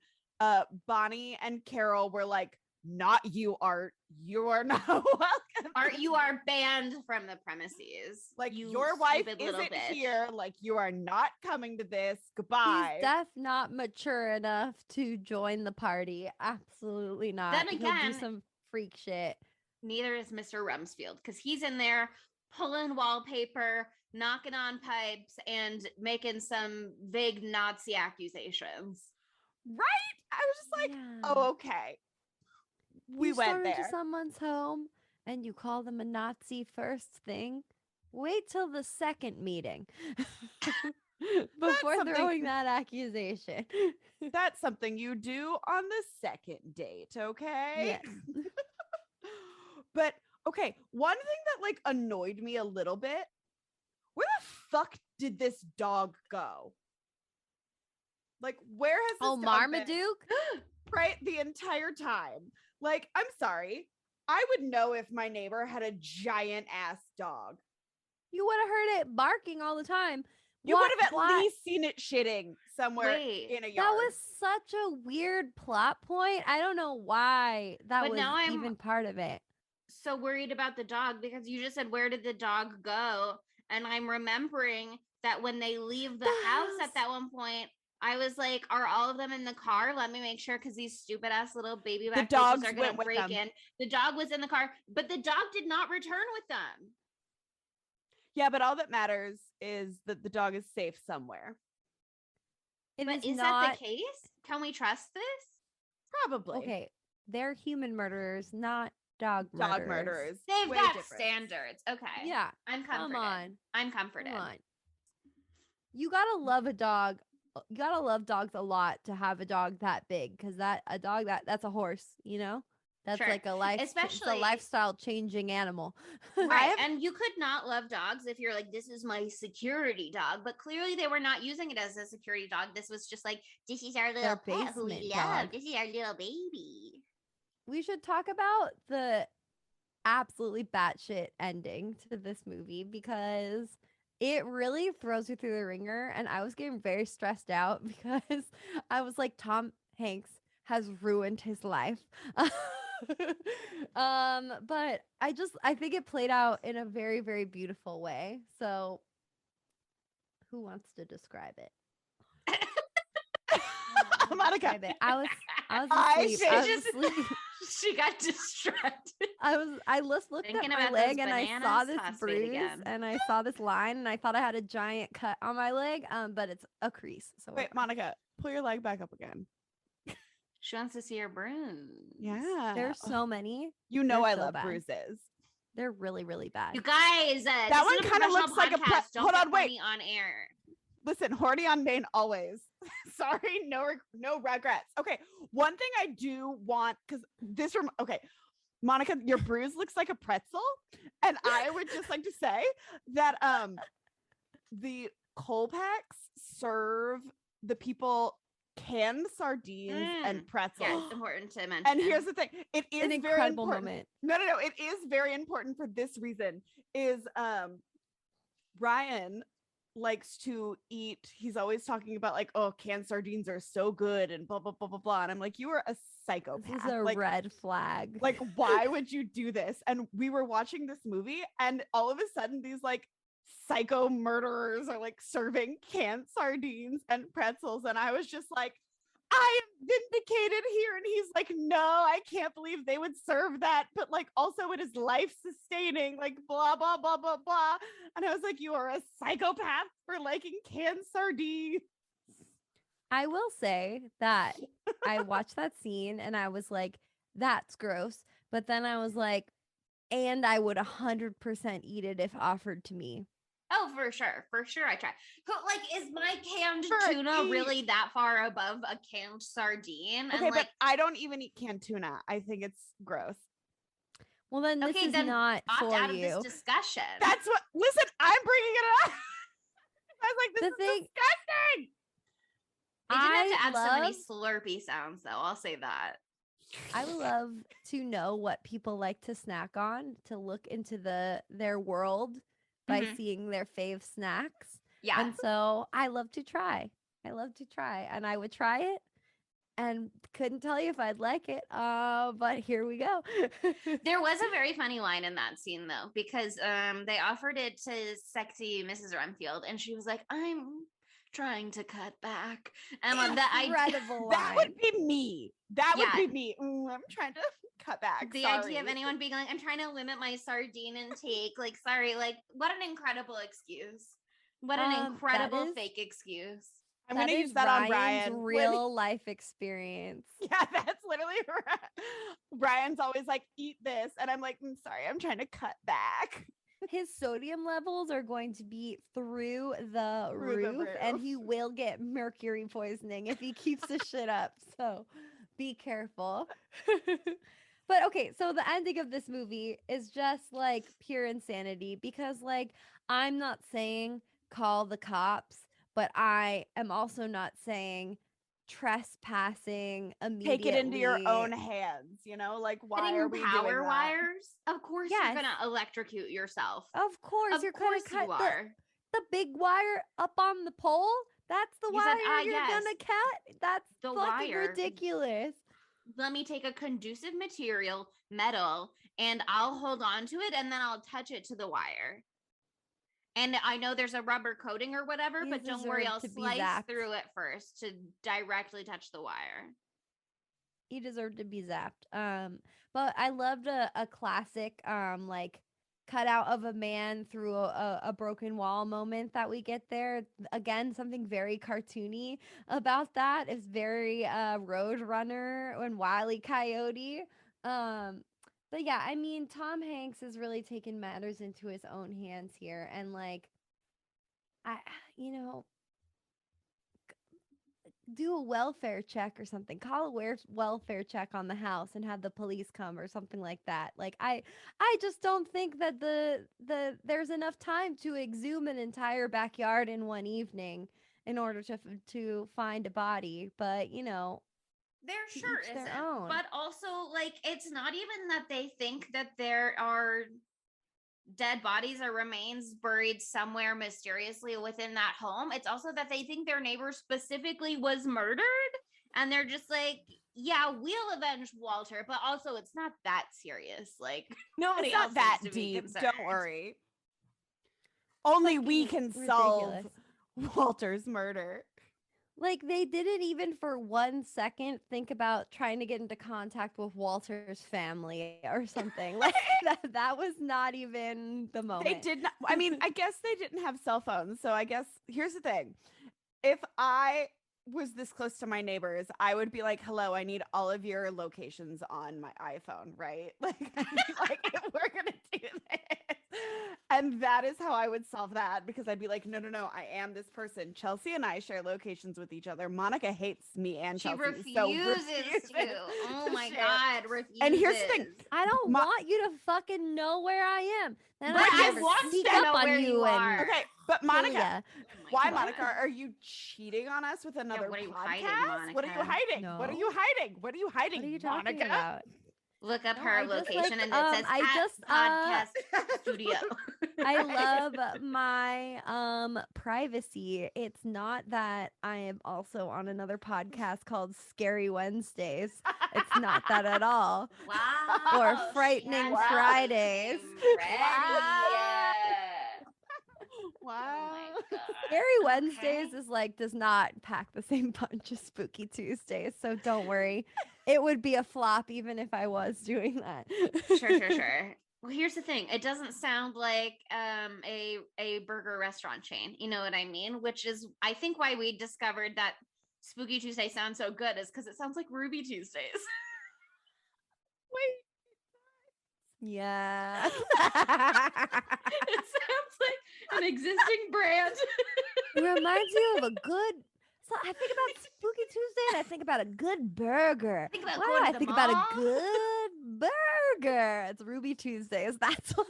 Bonnie and Carol were like, not you, Art. You are not welcome. Art, you are banned from the premises. Like, you your wife isn't here. Like, you are not coming to this. Goodbye. He's not mature enough to join the party. Absolutely not. Then again, he'll do some freak shit. Neither is Mr. Rumsfeld, because he's in there pulling wallpaper, knocking on pipes, and making some vague Nazi accusations. Right? I was just like, oh, okay. We went there. Into someone's home and you call them a Nazi first thing. Wait till the second meeting before throwing that accusation. That's something you do on the second date, okay? Yes. But okay, one thing that like annoyed me a little bit, where the fuck did this dog go? Like, where has this dog Marmaduke been? Right, the entire time. Like, I'm sorry, I would know if my neighbor had a giant ass dog. You would have heard it barking all the time. You would have at least seen it shitting somewhere in a yard. That was such a weird plot point. I don't know why that was even part of it. So worried about the dog because you just said, where did the dog go? And I'm remembering that when they leave the house at that one point, I was like, are all of them in the car? Let me make sure, because these stupid ass little baby back bitches are going to break in. The dog was in the car, but the dog did not return with them. Yeah, but all that matters is that the dog is safe somewhere. But is that the case? Can we trust this? Probably. Okay, they're human murderers, not dog murderers. They've got standards. Okay. Yeah. I'm comforted. Come on. I'm comforted. Come on. You gotta love a dog. You gotta love dogs a lot to have a dog that big, because that's a horse, you know? That's like a especially a lifestyle changing animal. Right. And you could not love dogs if you're like, this is my security dog. But clearly they were not using it as a security dog. This was just like, this is our little pet who we love. This is our little baby. We should talk about the absolutely batshit ending to this movie, because it really throws you through the ringer. And I was getting very stressed out because I was like, Tom Hanks has ruined his life. But I think it played out in a very, very beautiful way. So who wants to describe it? Monica. I was asleep. She got distracted. I looked at my leg and I saw this bruise and I saw this line and I thought I had a giant cut on my leg, but it's a crease. So wait, Monica, pull your leg back up again. She wants to see her bruise. Yeah. There's so many. You know I love bruises. They're really, really bad. You guys, that one kind of looks like a hold on, wait. On air. Listen, horny on main always. Sorry, no regrets. Okay, one thing I do want, because okay, Monica, your bruise looks like a pretzel, and I would just like to say that the Colpacks serve the people canned sardines and pretzels. Yeah, it's important to mention. And here's the thing: it is an very incredible important. Moment. No, it is very important for this reason. Is Ryan likes to eat. He's always talking about like, oh, canned sardines are so good and blah blah blah blah blah. And I'm like, you are a psychopath. This is a red flag. Like, why would you do this? And we were watching this movie, and all of a sudden, these like psycho murderers are like serving canned sardines and pretzels, and I was just like, I am vindicated here. And he's like, no, I can't believe they would serve that. But like, also it is life sustaining, like blah, blah, blah, blah, blah. And I was like, you are a psychopath for liking canned sardines. I will say that I watched that scene and I was like, that's gross. But then I was like, and I would 100% eat it if offered to me. Oh, for sure, I try. But like, is my canned tuna really that far above a canned sardine? Okay, and, like, but I don't even eat canned tuna. I think it's gross. Well, then this is not for out you. of this discussion. That's what. Listen, I'm bringing it up. I was like, this is disgusting. They did have to add so many slurpy sounds, though. I'll say that. I would love to know what people like to snack on, to look into their world by seeing their fave snacks. Yeah. And so I love to try. And I would try it and couldn't tell you if I'd like it. But here we go. There was a very funny line in that scene, though, because they offered it to sexy Mrs. Renfield, and she was like, I'm trying to cut back. And incredible that would be me. That would be me. I'm trying to cut back. The idea of anyone being like, I'm trying to limit my sardine intake. Like, sorry, like, what an incredible excuse. What an incredible fake excuse. I'm going to use that on Ryan's real life experience. Yeah, that's literally Ryan's always like, eat this. And I'm like, sorry, I'm trying to cut back. His sodium levels are going to be through the roof, and he will get mercury poisoning if he keeps this shit up. So be careful. But okay, so the ending of this movie is just like pure insanity because, like, I'm not saying call the cops, but I am also not saying trespassing immediately. Take it into your own hands, you know, like, why are we power doing wires? Of course you're gonna electrocute yourself. Of course you're gonna cut the big wire up on the pole. That's the wire you're gonna cut. That's the fucking ridiculous. Let me take a conducive material, metal, and I'll hold on to it, and then I'll touch it to the wire. And I know there's a rubber coating or whatever, but don't worry, I'll slice through it first to directly touch the wire. He deserved to be zapped. But I loved a classic, like, cutout of a man through a broken wall moment that we get there. Again, something very cartoony about that is very Roadrunner and Wile E. Coyote. But yeah, I mean, Tom Hanks has really taken matters into his own hands here. And like, do a welfare check or something. Call a welfare check on the house and have the police come or something like that. Like, I just don't think that there's enough time to exhume an entire backyard in one evening in order to find a body. But, you know, there sure isn't. But also, like, it's not even that they think that there are dead bodies or remains buried somewhere mysteriously within that home. It's also that they think their neighbor specifically was murdered, and they're just like, yeah, we'll avenge Walter, but also it's not that serious. Like, nobody else not that needs to be deep. concerned. Don't worry. Only we can solve Walter's murder. Like, they didn't even for 1 second think about trying to get into contact with Walter's family or something. Like, that was not even the moment. They did not. I mean, I guess they didn't have cell phones. So I guess here's the thing. If I was this close to my neighbors, I would be like, hello, I need all of your locations on my iPhone, right? Like if we're going to do this. And that is how I would solve that, because I'd be like, no, I am this person. Chelsea and I share locations with each other. Monica hates me and Chelsea. Refuses to. Oh my God, refuses. And here's the thing. I don't want you to fucking know where I am. Then but I want to know where you are. Okay, but Monica, why, Monica, are you cheating on us with another podcast? What are you hiding? No. What are you hiding? What are you hiding, What are you Monica? talking about? Look up her location, and it says podcast studio. I love my privacy. It's not that I am also on another podcast called Scary Wednesdays. It's not that at all. Wow. Or Frightening Fridays. Wow. Wow. Oh my God. Scary Wednesdays is like does not pack the same punch as Spooky Tuesdays, so don't worry. It would be a flop even if I was doing that. Sure. Well, here's the thing. It doesn't sound like a burger restaurant chain. You know what I mean? Which is, I think, why we discovered that Spooky Tuesday sounds so good is because it sounds like Ruby Tuesdays. Wait. Yeah. It sounds like an existing brand. It reminds you of a good. So I think about Spooky Tuesday and I think about a good burger. Think about Why going do to I the think about a mall? good burger? It's Ruby Tuesdays. That's why.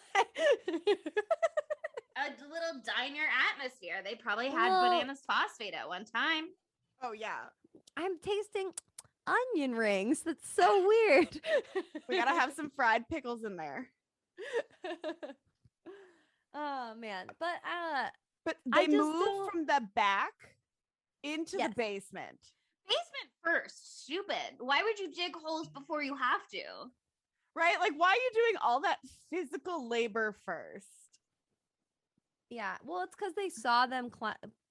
A little diner atmosphere. They probably had Well- bananas phosphate at one time. Oh yeah. I'm tasting onion rings. That's so weird. We gotta have some fried pickles in there. Oh man. But But I they just move don't- from the back into Yes. the basement. Basement first. Stupid. Why would you dig holes before you have to? Right? Like, why are you doing all that physical labor first? yeah, well, it's because they saw them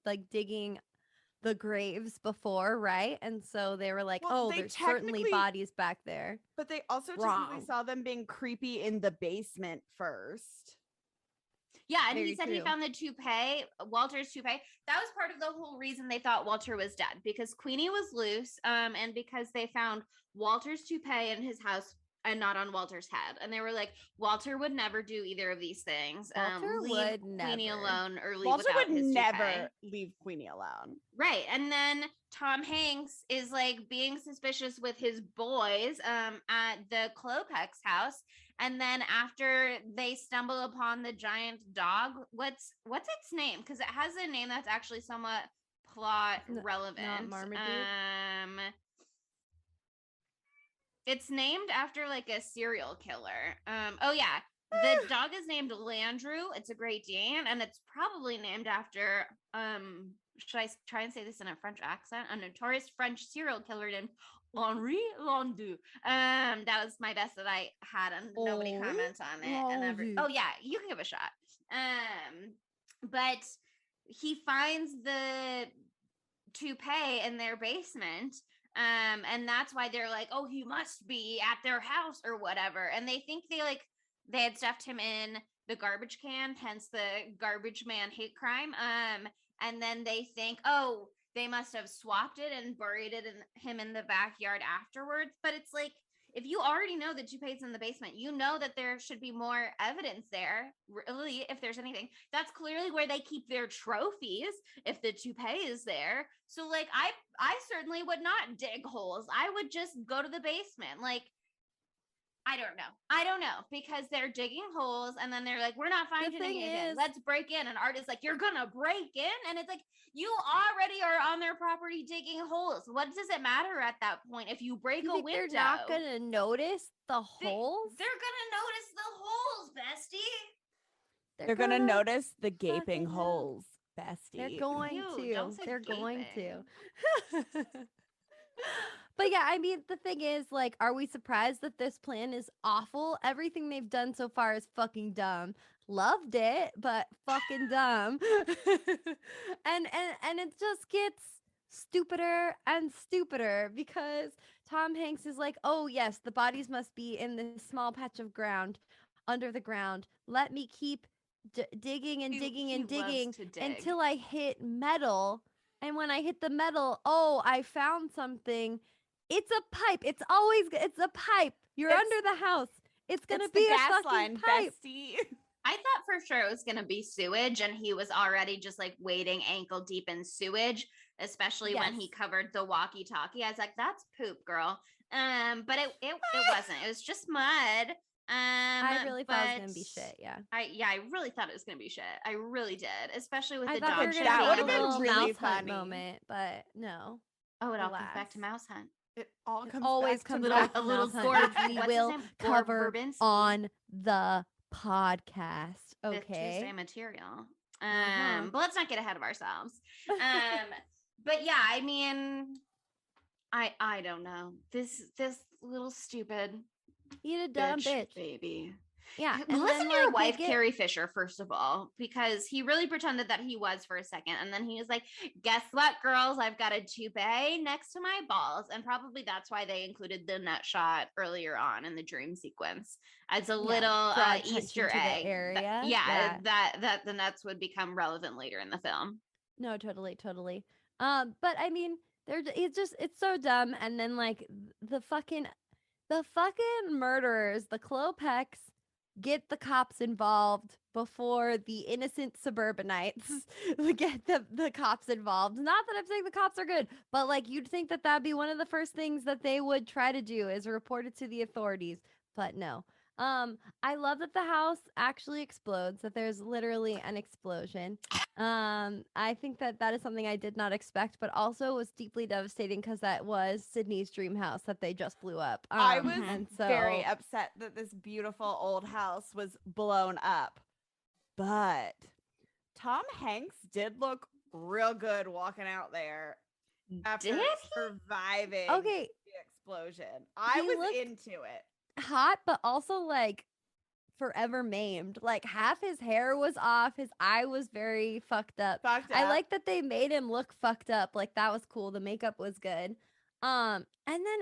like digging the graves before, right? And so they were like, Well, "Oh, they there's certainly technically- bodies back there." But they also technically Wrong. saw them being creepy in the basement first. Yeah, and Very he said he true. found the toupee, Walter's toupee. That was part of the whole reason they thought Walter was dead because Queenie was loose, and because they found Walter's toupee in his house and not on Walter's head. And they were like, Walter would never do either of these things. Walter Leave would Queenie never. alone or leave Walter without would his never toupee. leave Queenie alone. Right. And then Tom Hanks is like being suspicious with his boys at the Klopex house. And then after they stumble upon the giant dog, what's its name? Because it has a name that's actually somewhat plot relevant. Marmaduke? It's named after like a serial killer. Oh yeah. The dog is named Landrew. It's a Great Dane, and it's probably named after should I try and say this in a French accent? A notorious French serial killer named Henri Landrew. That was my best that I had, and nobody Henri comments on it. Landrew. Oh yeah, you can give a shot. But he finds the toupee in their basement. And that's why they're like, oh, he must be at their house or whatever. And they think they had stuffed him in the garbage can, hence the garbage man hate crime. And then they think, oh, they must have swapped it and buried him in the backyard afterwards. But it's like, if you already know the toupee's in the basement, you know that there should be more evidence there, really, if there's anything. That's clearly where they keep their trophies, if the toupee is there. So, like, I certainly would not dig holes. I would just go to the basement. Like, I don't know, because they're digging holes and then they're like, we're not finding thing anything. is- Let's break in. And Art is like, you're gonna break in? And it's like, you already are on their property digging holes. What does it matter at that point if you break You a think window? they're not gonna notice the holes? They're gonna notice the holes, bestie. They're gonna notice the gaping fucking know. holes, bestie. They're going Ew, don't to. say They're going to. gaping. But yeah, I mean, the thing is, like, are we surprised that this plan is awful? Everything they've done so far is fucking dumb. Loved it, but fucking dumb. and it just gets stupider and stupider because Tom Hanks is like, oh yes, the bodies must be in this small patch of ground under the ground. Let me keep digging and digging and digging until I hit metal. And when I hit the metal, oh, I found something. It's a pipe. It's a pipe. You're under the house. It's gonna It's be the a gas fucking line, pipe. bestie. I thought for sure it was going to be sewage, and he was already just like wading ankle deep in sewage, especially when he Yes. covered the walkie-talkie. I was like, "That's poop, girl." But it wasn't. It was just mud. I really thought it was gonna be shit. Yeah. I really thought it was gonna be shit. I really did, especially with I the thought we were dog gonna shit. see That would've a been little really mouse hunt funny. moment, but no. Oh, it all comes back to Alas. Mouse Hunt. It all comes Always back comes to back a to little Mouse Hunt, Gord- which we what's his will name? Gord cover Verbinski. on the podcast. Fifth Tuesday Okay. material. Uh-huh. But let's not get ahead of ourselves. But yeah, I mean, I don't know. This little stupid Eat a dumb bitch. baby. Yeah. Listen to your wife, Carrie Fisher, first of all, because he really pretended that he was for a second. And then he was like, guess what, girls? I've got a toupee next to my balls. And probably that's why they included the nut shot earlier on in the dream sequence as a little Easter egg. Area. That the nuts would become relevant later in the film. No, totally. But I mean, it's so dumb. And then like the fucking murderers, the Klopeks, get the cops involved before the innocent suburbanites get the cops involved. Not that I'm saying the cops are good, but like you'd think that that'd be one of the first things that they would try to do is report it to the authorities, but no. I love that the house actually explodes, that there's literally an explosion. I think that is something I did not expect, but also was deeply devastating because that was Sydney's dream house that they just blew up. I was very upset that this beautiful old house was blown up, but Tom Hanks did look real good walking out there after surviving the explosion. I was into it. Hot, but also like forever maimed. Like half his hair was off, his eye was very fucked up. I like that they made him look fucked up. Like that was cool. The makeup was good. And then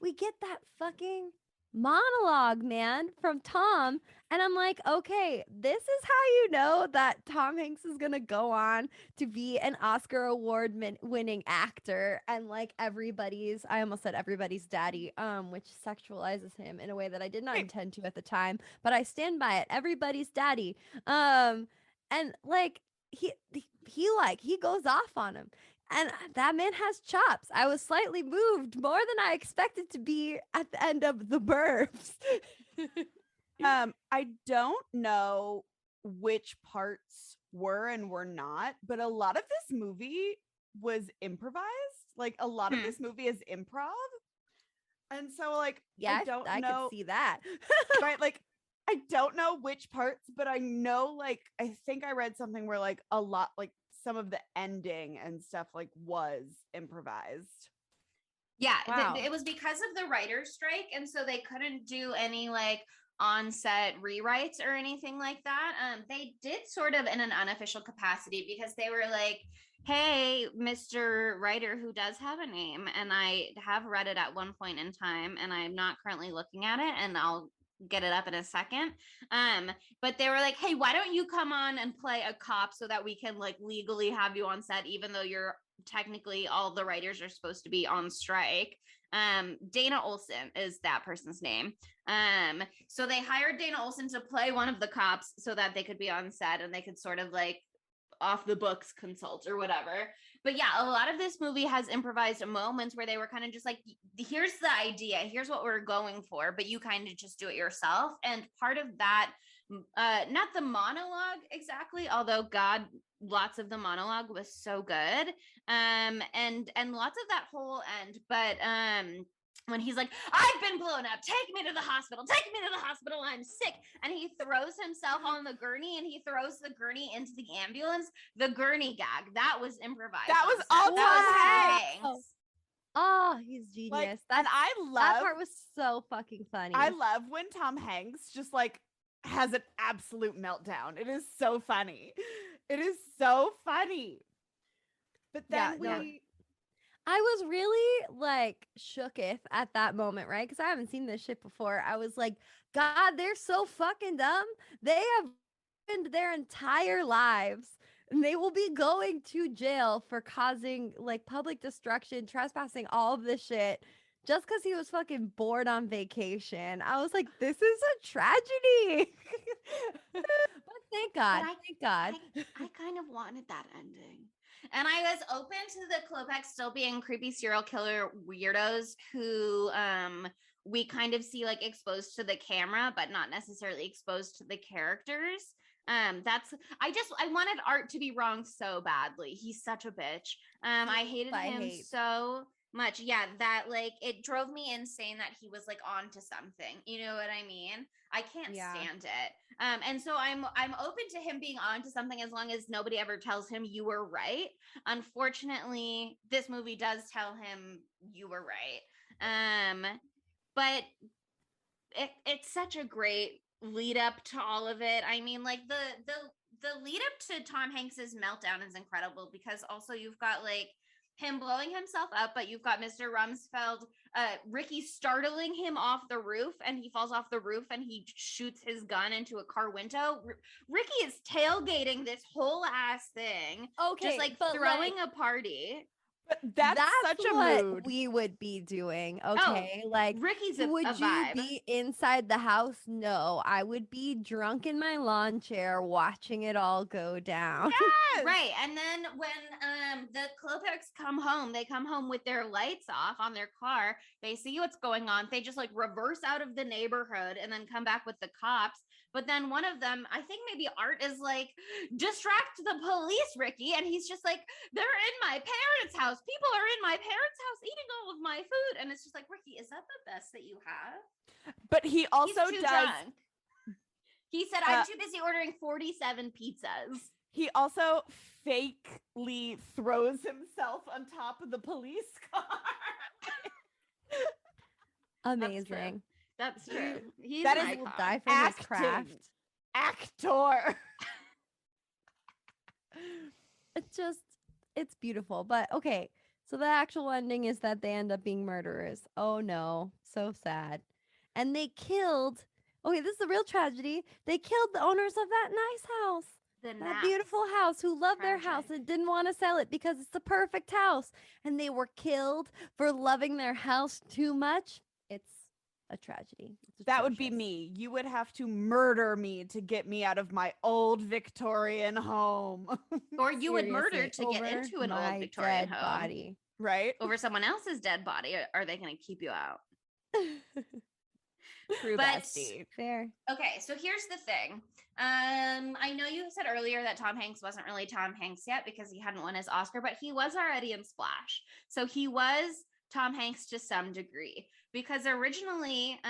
we get that fucking monologue, man, from Tom, and I'm like, okay, this is how you know that Tom Hanks is gonna go on to be an Oscar award winning actor and like I almost said everybody's daddy, which sexualizes him in a way that I did not intend to at the time, but I stand by it. Everybody's daddy. And like he goes off on him. And that man has chops. I was slightly moved, more than I expected to be at the end of The Burbs. I don't know which parts were and were not, but a lot of this movie was improvised. Like a lot of this movie is improv. And so like, yeah, I could see that. Right? Like, I don't know which parts, but I know like, I think I read something where like a lot, like some of the ending and stuff like was improvised. Yeah, wow. It was because of the writer's strike, and so they couldn't do any like on-set rewrites or anything like that. They did sort of in an unofficial capacity because they were like, hey, Mr. Writer, who does have a name, and I have read it at one point in time, and I'm not currently looking at it, and I'll get it up in a second. But they were like, hey, why don't you come on and play a cop so that we can like legally have you on set, even though you're technically all the writers are supposed to be on strike. Dana Olsen is that person's name. So they hired Dana Olsen to play one of the cops so that they could be on set and they could sort of like off the books consult or whatever. But yeah, a lot of this movie has improvised moments where they were kind of just like, here's the idea, here's what we're going for, but you kind of just do it yourself. And part of that, not the monologue exactly, although God, lots of the monologue was so good. And lots of that whole end, but when he's like, I've been blown up, take me to the hospital, I'm sick. And he throws himself on the gurney and he throws the gurney into the ambulance. The gurney gag, that was improvised. That was all Tom Hanks. Oh, he's genius. Like, and I love that part was so fucking funny. I love when Tom Hanks just like has an absolute meltdown. It is so funny. It is so funny. But then I was really like shooketh at that moment, right? Because I haven't seen this shit before. I was like, God, they're so fucking dumb. They have ruined their entire lives. And they will be going to jail for causing like public destruction, trespassing, all of this shit. Just because he was fucking bored on vacation. I was like, this is a tragedy. But thank God. Thank God. I kind of wanted that ending. And I was open to the Klopeks still being creepy serial killer weirdos who we kind of see like exposed to the camera, but not necessarily exposed to the characters. I wanted Art to be wrong so badly. He's such a bitch. I hated him so much. Yeah, that like it drove me insane that he was like on to something. You know what I mean? I can't stand it. And so I'm open to him being on to something as long as nobody ever tells him you were right. Unfortunately, this movie does tell him you were right. But it's such a great lead up to all of it. I mean, like the lead up to Tom Hanks's meltdown is incredible because also you've got like him blowing himself up, but you've got Mr. Rumsfeld, Ricky startling him off the roof, and he falls off the roof and he shoots his gun into a car window. Ricky is tailgating this whole ass thing, Okay, just like but, throwing like, a party. But that's such a what mood. we would be doing. Okay. Like, Ricky's would a you vibe. be inside the house? No, I would be drunk in my lawn chair watching it all go down. Yes! Right. And then when the Klopeks come home, they come home with their lights off on their car. They see what's going on. They just like reverse out of the neighborhood and then come back with the cops. But then one of them, I think maybe Art, is like, distract the police, Ricky. And he's just like, they're in my parents' house. People are in my parents' house eating all of my food. And it's just like, Ricky, is that the best that you have? But he also He's too does. drunk. He said, I'm too busy ordering 47 pizzas. He also fakely throws himself on top of the police car. Amazing. That's true. He's That an is- Will icon. die for his craft. Actor. It's beautiful. But okay, so the actual ending is that they end up being murderers. Oh no, so sad. And they killed, okay, this is a real tragedy. They killed the owners of that nice house. That beautiful house, who loved their house and didn't want to sell it because it's the perfect house. And they were killed for loving their house too much. It's a tragedy. That would be me. You would have to murder me to get me out of my old Victorian home. Or you would murder to get Over into an my old Victorian dead home. body. Right? Over someone else's dead body. Are they going to keep you out? True But- bestie. Fair. Okay, so here's the thing. I know you said earlier that Tom Hanks wasn't really Tom Hanks yet because he hadn't won his Oscar, but he was already in Splash. So he was Tom Hanks to some degree because originally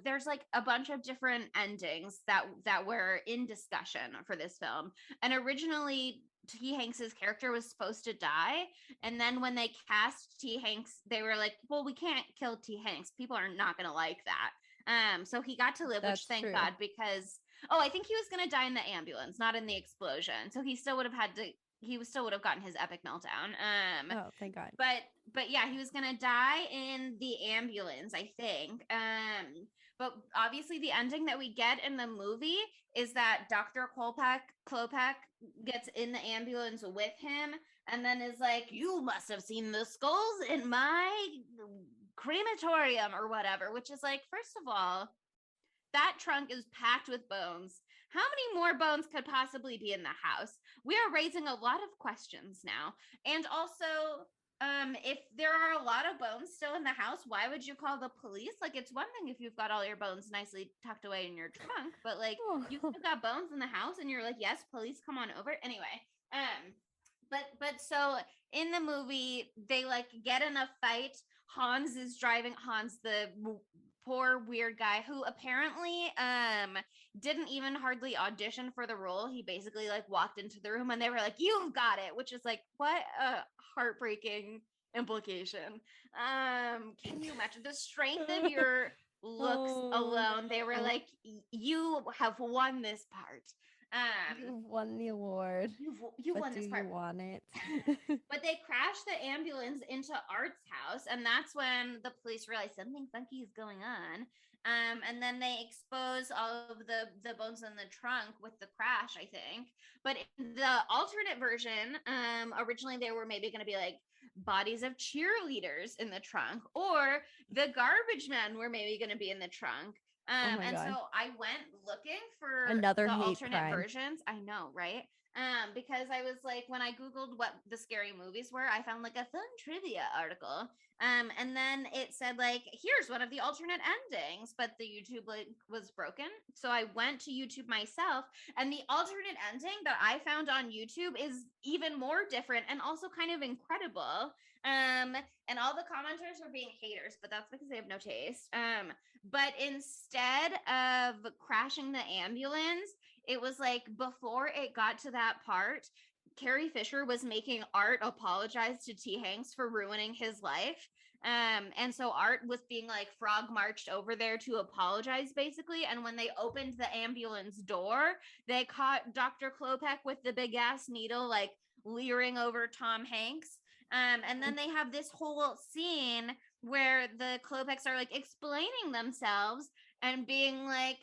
there's like a bunch of different endings that were in discussion for this film. And originally T. Hanks's character was supposed to die. And then when they cast T. Hanks, they were like, well, we can't kill T. Hanks. People are not going to like that. So he got to live, That's which thank true. God, because I think he was going to die in the ambulance, not in the explosion. So he still would have gotten his epic meltdown. Oh, thank God. But yeah, he was going to die in the ambulance, I think. But obviously the ending that we get in the movie is that Dr. Klopek gets in the ambulance with him and then is like, you must have seen the skulls in my crematorium or whatever, which is like, first of all, that trunk is packed with bones. How many more bones could possibly be in the house? We are raising a lot of questions now. And also, if there are a lot of bones still in the house, why would you call the police? Like, it's one thing if you've got all your bones nicely tucked away in your trunk, but like you've still got bones in the house and you're like, yes, police, come on over. Anyway, but so in the movie, they like get in a fight. Hans, the poor weird guy who apparently didn't even hardly audition for the role. He basically like walked into the room and they were like, you've got it, which is like, what a heartbreaking implication. Can you imagine the strength of your looks alone? They were like, you have won this part. You won the award. You But won do this part. you want it? But they crash the ambulance into Art's house, and that's when the police realize something funky is going on. And then they expose all of the bones in the trunk with the crash, I think. But in the alternate version, originally they were maybe going to be like bodies of cheerleaders in the trunk, or the garbage men were maybe going to be in the trunk. my And God. so I went looking for Another the hate alternate crime. versions. I know, right? Because I was like, when I Googled what the scary movies were, I found like a fun trivia article. And then it said like, here's one of the alternate endings, but the YouTube link was broken. So I went to YouTube myself, and the alternate ending that I found on YouTube is even more different and also kind of incredible. And all the commenters are being haters, but that's because they have no taste. But instead of crashing the ambulance, it was like before it got to that part, Carrie Fisher was making Art apologize to T. Hanks for ruining his life. And so Art was being like frog marched over there to apologize, basically. And when they opened the ambulance door, they caught Dr. Klopek with the big ass needle, like leering over Tom Hanks. And then they have this whole scene where the Klopeks are like explaining themselves and being like,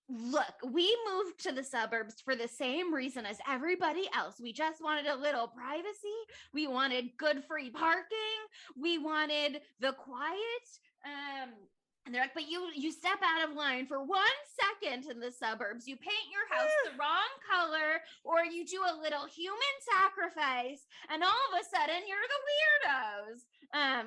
look, we moved to the suburbs for the same reason as everybody else. We just wanted a little privacy. We wanted good free parking. We wanted the quiet. And they're like, but you step out of line for 1 second in the suburbs. You paint your house the wrong color, or you do a little human sacrifice, and all of a sudden you're the weirdos.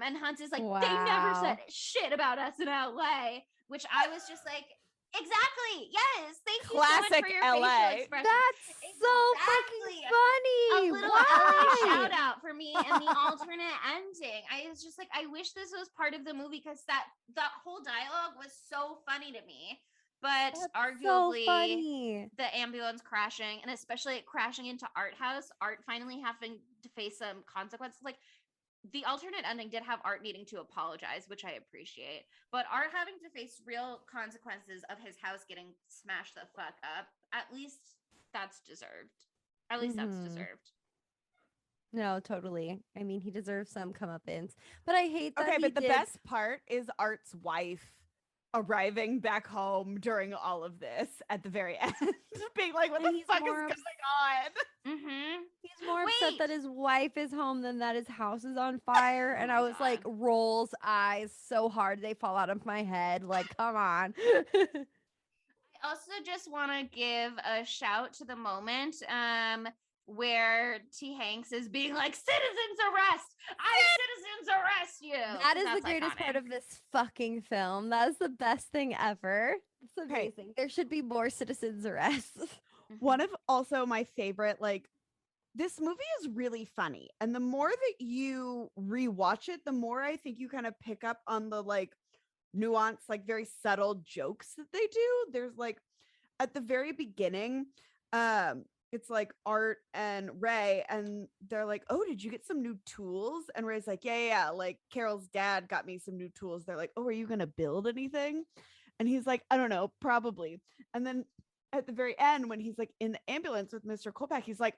And Hunt is like, they never said shit about us in LA, which I was just like, exactly. Yes. Thank you so much for your LA. facial expression. That's so fucking funny. A little LA shout out for me and the alternate ending. I was just like, I wish this was part of the movie because that whole dialogue was so funny to me. But That's arguably, so the ambulance crashing, and especially crashing into Art House, Art finally having to face some consequences. Like, the alternate ending did have Art needing to apologize, which I appreciate, but Art having to face real consequences of his house getting smashed the fuck up, at least that's deserved. At least that's deserved. No, totally. I mean, he deserves some comeuppance, but I hate that. Okay, but the best part is Art's wife arriving back home during all of this at the very end, being like, what the fuck is going on? Mm-hmm. He's more upset that his wife is home than that his house is on fire. And I was like, rolls eyes so hard they fall out of my head. Like, come on. I also just want to give a shout to the moment where T. Hanks is being like, citizens arrest! Citizens arrest you! That is the greatest part of this fucking film. That is the best thing ever. It's amazing. Okay. There should be more citizens arrests. One of also my favorite, like, this movie is really funny. And the more that you rewatch it, the more I think you kind of pick up on the like nuance, like very subtle jokes that they do. There's like at the very beginning, it's like Art and Ray, and they're like, oh, did you get some new tools? And Ray's like, yeah. Like, Carol's dad got me some new tools. They're like, oh, are you going to build anything? And he's like, I don't know, probably. And then at the very end, when he's like in the ambulance with Mr. Kolpak, he's like,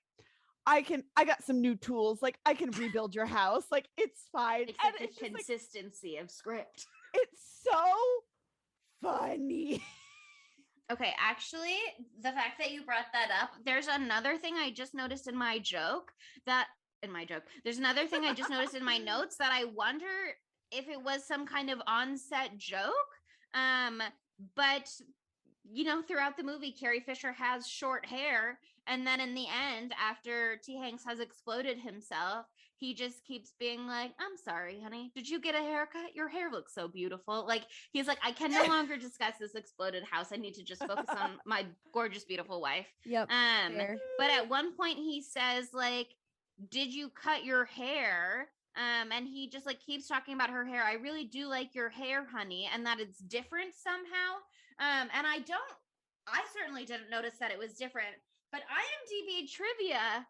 I got some new tools. Like, I can rebuild your house. Like, it's fine. Except and the consistency of script. It's so funny. Okay, actually, the fact that you brought that up, there's another thing I just noticed in my joke there's another thing I just noticed in my notes that I wonder if it was some kind of on-set joke. But you know, throughout the movie, Carrie Fisher has short hair. And then in the end, after T. Hanks has exploded himself, he just keeps being like, I'm sorry, honey. Did you get a haircut? Your hair looks so beautiful. Like, he's like, I can no longer discuss this exploded house. I need to just focus on my gorgeous, beautiful wife. Yep. But at one point he says, like, did you cut your hair? And he just like keeps talking about her hair. I really do like your hair, honey, and that it's different somehow. And I certainly didn't notice that it was different, but IMDb trivia,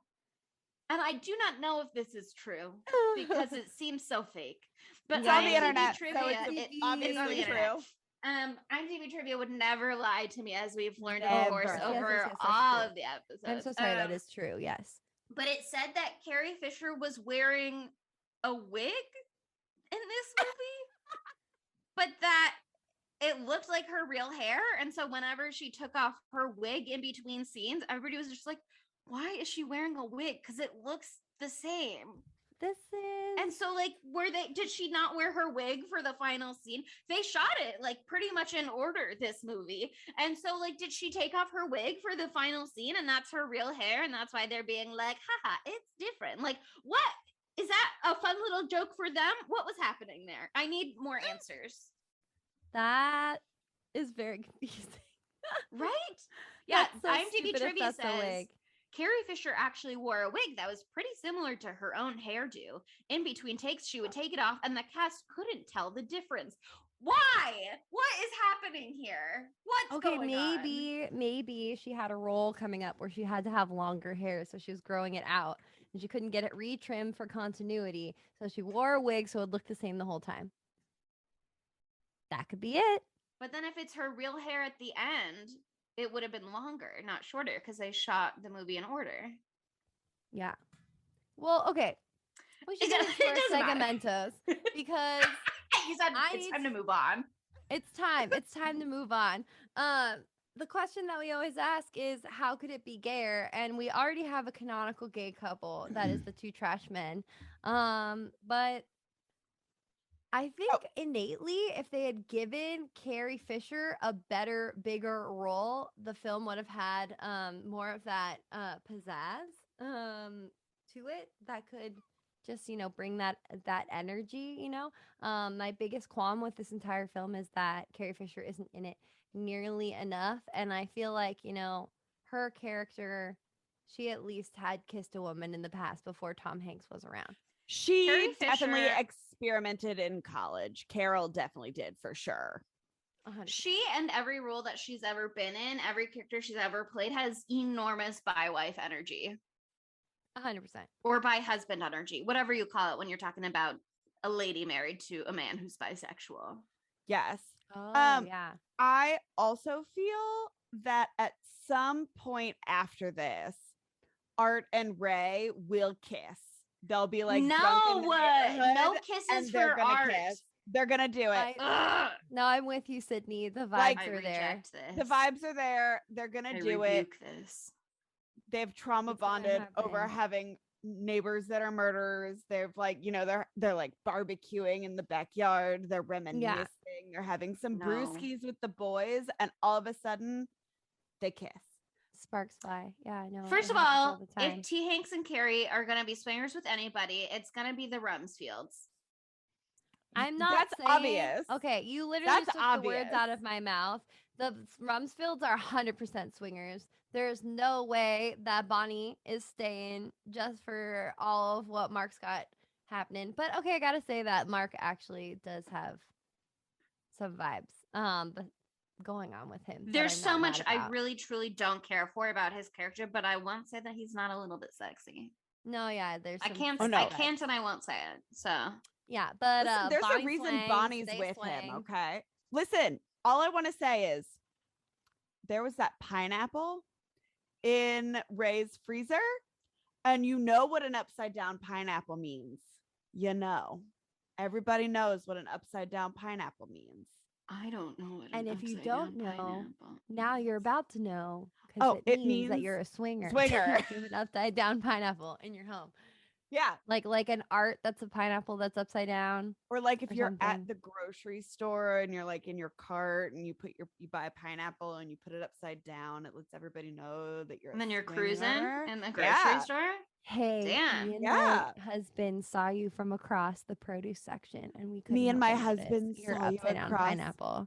and I do not know if this is true because it seems so fake, but it's on the internet, trivia, so it's obviously true. IMDb trivia would never lie to me, as we've learned, of course, over all of the episodes. I'm so sorry, that is true, yes. But it said that Carrie Fisher was wearing a wig in this movie, but that it looked like her real hair. And so whenever she took off her wig in between scenes, everybody was just like, why is she wearing a wig? Because it looks the same. And so like, did she not wear her wig for the final scene? They shot it like pretty much in order, this movie. And so like, did she take off her wig for the final scene and that's her real hair? And that's why they're being like, haha, it's different. Like, what? Is that a fun little joke for them? What was happening there? I need more answers. That is very confusing. Right? Yeah, so IMDb trivia says Carrie Fisher actually wore a wig that was pretty similar to her own hairdo. In between takes, she would take it off and the cast couldn't tell the difference. Why? What is happening here? What's going on? Maybe she had a role coming up where she had to have longer hair, so she was growing it out. and she couldn't get it retrimmed for continuity. So she wore a wig so it looked the same the whole time. That could be it. But then if it's her real hair at the end, it would have been longer, not shorter, because they shot the movie in order. Yeah. Well, okay. We should get into our segmentos because you said it's time to move on. It's time. It's time to move on. The question that we always ask is, how could it be gayer? And we already have a canonical gay couple, that is the two trash men. But I think innately, if they had given Carrie Fisher a better, bigger role, the film would have had more of that pizzazz to it that could just, bring that energy, My biggest qualm with this entire film is that Carrie Fisher isn't in it nearly enough. And I feel like, her character, she at least had kissed a woman in the past before Tom Hanks was around. She definitely experimented in college. Carol definitely did, for sure. 100%. She and every role that she's ever been in, every character she's ever played has enormous bi-wife energy. 100%. Or bi-husband energy, whatever you call it when you're talking about a lady married to a man who's bisexual. Yes. Oh, yeah. I also feel that at some point after this, Art and Ray will kiss. They'll be like, no kisses for Art. Kiss. They're gonna do it. No, I'm with you, Sydney. The vibes are there. The vibes are there. They're gonna do it. They've trauma bonded over having neighbors that are murderers. They've they're like barbecuing in the backyard. They're reminiscing. Yeah. They're having some brewskis with the boys, and all of a sudden, they kiss. Sparks fly. Yeah, I know. First of all, if T. Hanks and Carrie are going to be swingers with anybody, it's going to be the Rumsfields. I'm not That's saying, obvious. Okay, you literally took the words out of my mouth. The Rumsfields are 100% swingers. There's no way that Bonnie is staying just for all of what Mark's got happening. But okay, I got to say that Mark actually does have some vibes. But going on with him. There's so much I really truly don't care for about his character, but I won't say that he's not a little bit sexy. No, yeah, there's I can't and I won't say it. So yeah, but listen, there's a reason Bonnie's with him, okay? Listen, all I want to say is there was that pineapple in Ray's freezer, and you know what an upside down pineapple means. Everybody knows what an upside down pineapple means. I don't know. And if you don't know, now you're about to know. It means that you're a swinger. An upside down pineapple in your home. Yeah. Like an art that's a pineapple that's upside down. Or like if you're at the grocery store and you're like in your cart and you buy a pineapple and you put it upside down, it lets everybody know that you're and then you're cruising in the grocery store. Hey, damn. Me and my husband saw you from across the produce section, and we couldn't. Me and my husband saw you upside down pineapple.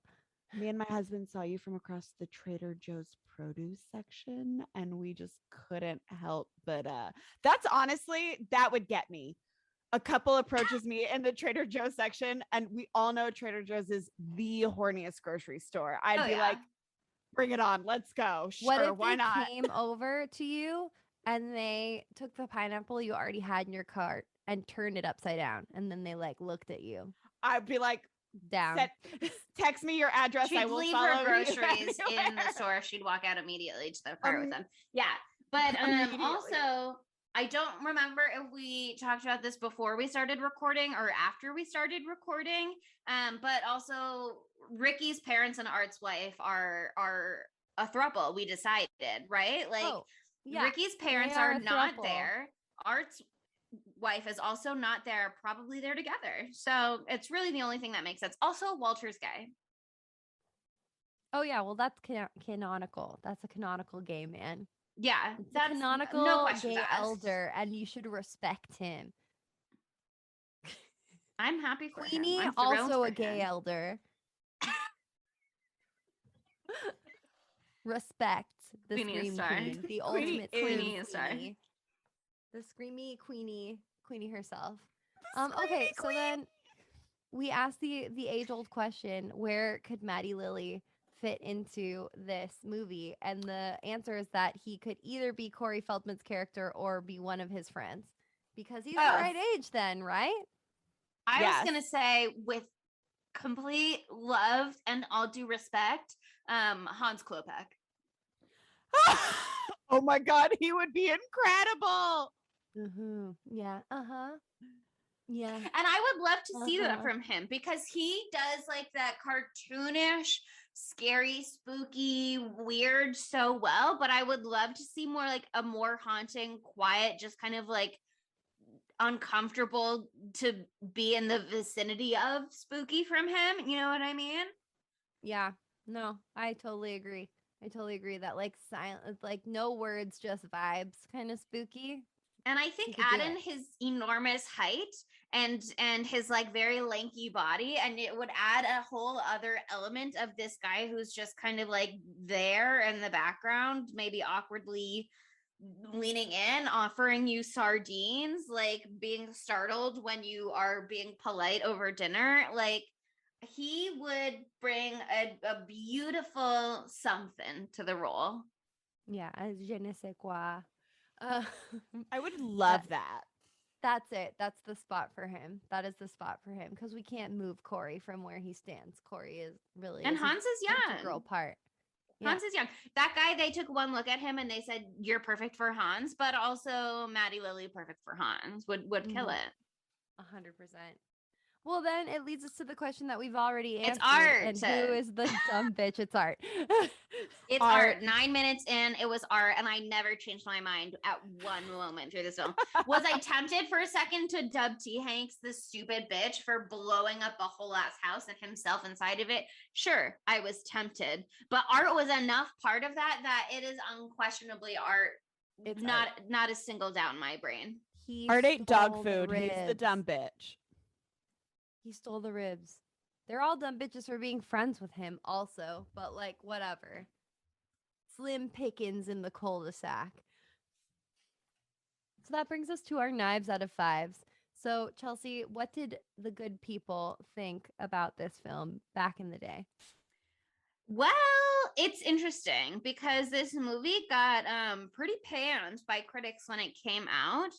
Me and my husband saw you from across the Trader Joe's produce section, and we just couldn't help but that's honestly, that would get me. A couple approaches me in the Trader Joe's section, and we all know Trader Joe's is the horniest grocery store. I'd be like, bring it on, let's go. Sure, why not? Came over to you and they took the pineapple you already had in your cart and turned it upside down, and then they looked at you. I'd be like, down. Text me your address. She'd I will leave follow her groceries in the store. She'd walk out immediately to the cart with them. Yeah, but also, I don't remember if we talked about this before we started recording or after we started recording. But also, Ricky's parents and Art's wife are a throuple. We decided, right? Ricky's parents are not there. Art's wife is also not there, probably there together. So it's really the only thing that makes sense. Also, Walter's gay. Oh yeah, well that's canonical. That's a canonical gay man. Yeah, that's a canonical gay elder, and you should respect him. I'm happy for Queenie, him. also a gay elder. Respect the Queenie Scream Queen, the ultimate Queenie star. The screamy Queenie herself. Okay, so then we asked the age-old question: where could Matty Lily fit into this movie? And the answer is that he could either be Corey Feldman's character or be one of his friends. because he's the right age then, right? I was going to say, with complete love and all due respect, Hans Klopek. Oh my God, he would be incredible. Mm-hmm. Yeah. Yeah. And I would love to see that from him, because he does like that cartoonish, scary, spooky, weird so well. But I would love to see more like a more haunting, quiet, just kind of like uncomfortable to be in the vicinity of spooky from him. You know what I mean? Yeah. No, I totally agree. That like silent, like no words, just vibes, kind of spooky. And I think add in his enormous height and his like very lanky body, and it would add a whole other element of this guy who's just kind of like there in the background, maybe awkwardly leaning in, offering you sardines, like being startled when you are being polite over dinner. Like, he would bring a beautiful something to the role. Yeah, je ne sais quoi. I would love that. That's it. That's the spot for him. That is the spot for him, because we can't move Corey from where he stands. Corey is really, and Hans is young. Integral part. Hans is young. That guy, they took one look at him and they said, "You're perfect for Hans," but also Maddie Lily, perfect for Hans, would kill it. 100%. Well, then it leads us to the question that we've already answered. It's art. And who is the dumb bitch? It's art. It's art. 9 minutes in, it was art, and I never changed my mind at one moment through this film. Was I tempted for a second to dub T-Hanks the stupid bitch for blowing up a whole ass house and himself inside of it? Sure, I was tempted. But art was enough part of that it is unquestionably art. It's not a single doubt in my brain. Art ate dog food. He's the dumb bitch. He stole the ribs. They're all dumb bitches for being friends with him also, but like whatever. Slim pickings in the cul-de-sac. So that brings us to our knives out of fives. So Chelsea, what did the good people think about this film back in the day? Well, it's interesting because this movie got pretty panned by critics when it came out.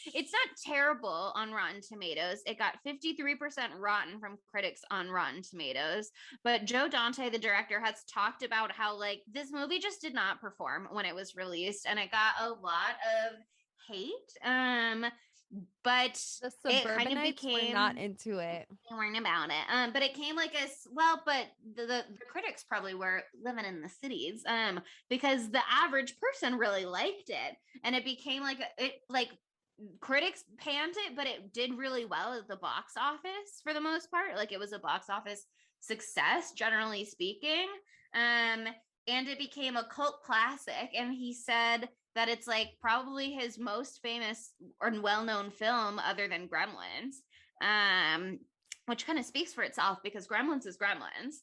It's not terrible on Rotten Tomatoes. It got 53% rotten from critics on Rotten Tomatoes. But Joe Dante, the director, has talked about how like this movie just did not perform when it was released, and it got a lot of hate. But the suburbanites were not into it. They weren't about it. But it came like but the critics probably were living in the cities. Because the average person really liked it, and it became like critics panned it, but it did really well at the box office for the most part. Like, it was a box office success, generally speaking. And it became a cult classic. And he said that it's like probably his most famous or well-known film other than Gremlins, which kind of speaks for itself because Gremlins is Gremlins.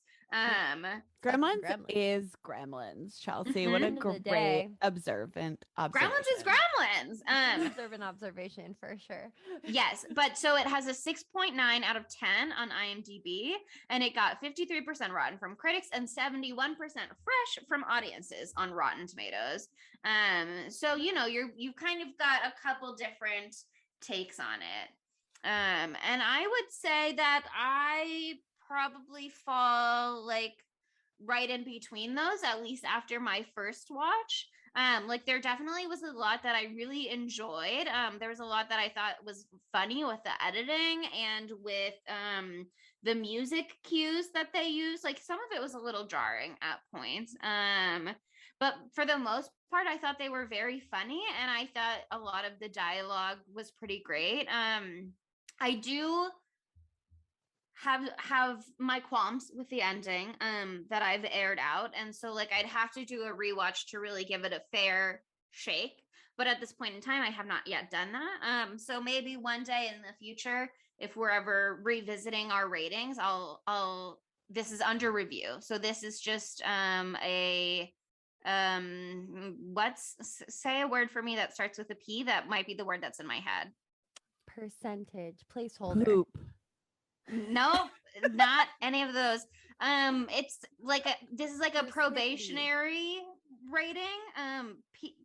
Gremlins is Gremlins, Chelsea. What a great observant observation. Gremlins is Gremlins. Observant observation for sure. Yes, but so it has a 6.9 out of 10 on IMDb, and it got 53% rotten from critics and 71% fresh from audiences on Rotten Tomatoes. So you've kind of got a couple different takes on it. And I would say that I probably fall like right in between those, at least after my first watch. Like, there definitely was a lot that I really enjoyed. There was a lot that I thought was funny with the editing and with the music cues that they use. Like, some of it was a little jarring at points. But for the most part, I thought they were very funny, and I thought a lot of the dialogue was pretty great. I do have my qualms with the ending that I've aired out, and so like I'd have to do a rewatch to really give it a fair shake, but at this point in time I have not yet done that. So maybe one day in the future, if we're ever revisiting our ratings, I'll this is under review, so this is just say a word for me that starts with a P. That might be the word that's in my head. Percentage placeholder. Poop. Nope, not any of those. It's like this is like a probationary rating.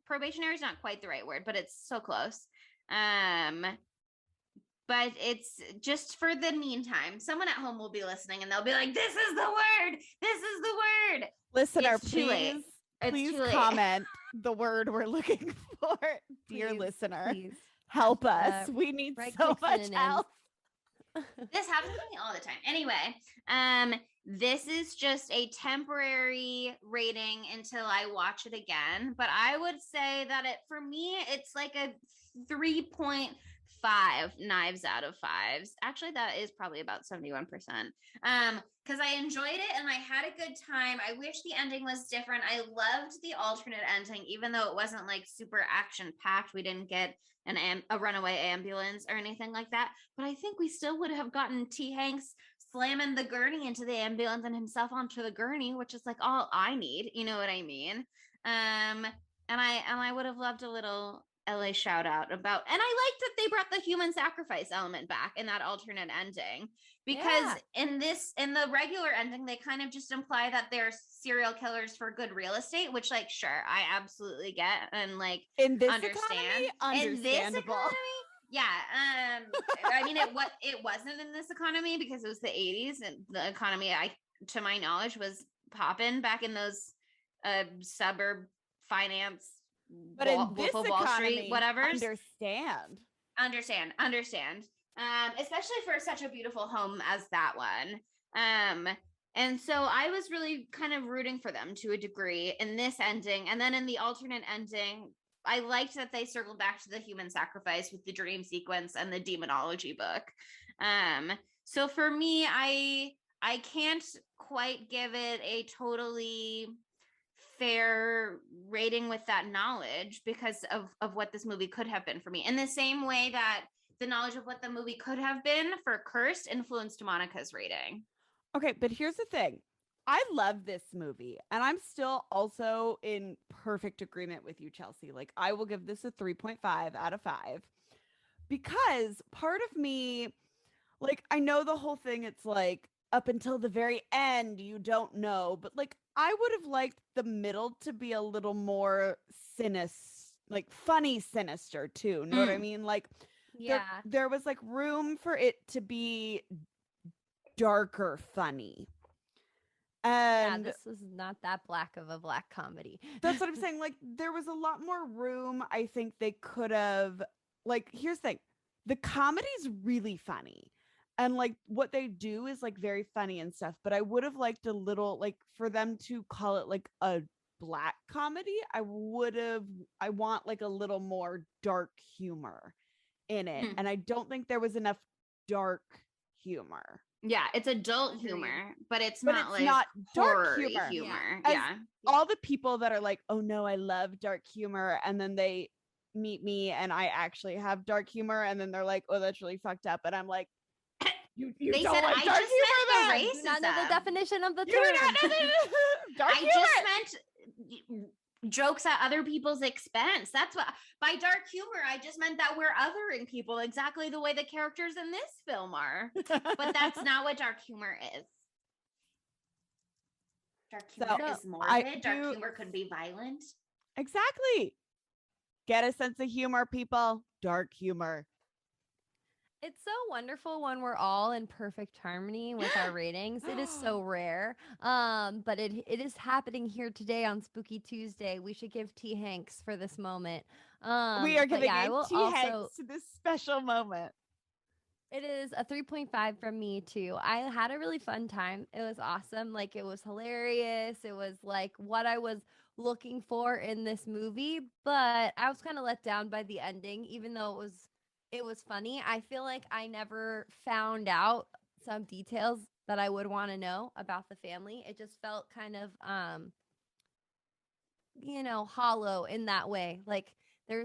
Probationary is not quite the right word, but it's so close. But it's just for the meantime. Someone at home will be listening and they'll be like, "This is the word. This is the word." Listener, It's too late. please Too late. comment the word we're looking for, dear listener. Please. Help us. We need so much help. This happens to me all the time. Anyway, this is just a temporary rating until I watch it again. But I would say that for me, it's like a 3.5 knives out of fives. Actually, that is probably about 71%. Because I enjoyed it and I had a good time. I wish the ending was different. I loved the alternate ending, even though it wasn't like super action packed. We didn't get a runaway ambulance or anything like that. But I think we still would have gotten T. Hanks slamming the gurney into the ambulance and himself onto the gurney, which is like all I need. You know what I mean? And I would have loved a little LA shout out about, and I liked that they brought the human sacrifice element back in that alternate ending, because in the regular ending, they kind of just imply that they're serial killers for good real estate, which like, sure, I absolutely get. And like, in this understand. economy, in this economy, yeah. I mean, it wasn't in this economy because it was the 80s and the economy, to my knowledge, was popping back in those suburb finance, but in this Wolf of Wall economy, Street, whatever. Understand. Especially for such a beautiful home as that one. And so I was really kind of rooting for them to a degree in this ending. And then in the alternate ending, I liked that they circled back to the human sacrifice with the dream sequence and the demonology book. So for me, I can't quite give it a totally fair rating with that knowledge because of what this movie could have been for me. In the same way that the knowledge of what the movie could have been for Cursed influenced Monica's rating. Okay, but here's the thing. I love this movie, and I'm still also in perfect agreement with you, Chelsea. Like, I will give this a 3.5 out of 5 because part of me, like, I know the whole thing, it's like up until the very end, you don't know, but like, I would have liked the middle to be a little more sinister, like funny sinister too. Know what I mean? Like, there was like room for it to be darker funny. And this was not that black of a black comedy. That's what I'm saying. Like, there was a lot more room. I think they could have, like, here's the thing. The comedy's really funny. And like what they do is like very funny and stuff, but I would have liked a little, like, for them to call it like a black comedy. I want like a little more dark humor in it. And I don't think there was enough dark humor. Yeah, it's adult humor, but it's not dark humor. Yeah. All the people that are like, "Oh no, I love dark humor," and then they meet me and I actually have dark humor, and then they're like, "Oh, that's really fucked up," and I'm like, "You they don't said like I dark just humor, meant then. the Do not know the definition of the term. You do not know dark humor. I just meant jokes at other people's expense. That's what, by dark humor, I just meant that we're othering people exactly the way the characters in this film are. But that's not what dark humor is. Dark humor is morbid. Dark humor could be violent. Exactly. Get a sense of humor, people. Dark humor. It's so wonderful when we're all in perfect harmony with our ratings. It is so rare. But it is happening here today on Spooky Tuesday. We should give T. Hanks for this moment. We are giving T. Hanks this special moment. It is a 3.5 from me too. I had a really fun time. It was awesome. Like, it was hilarious. It was like what I was looking for in this movie, but I was kind of let down by the ending, even though it was funny. I feel like I never found out some details that I would want to know about the family. It just felt kind of hollow in that way. Like, you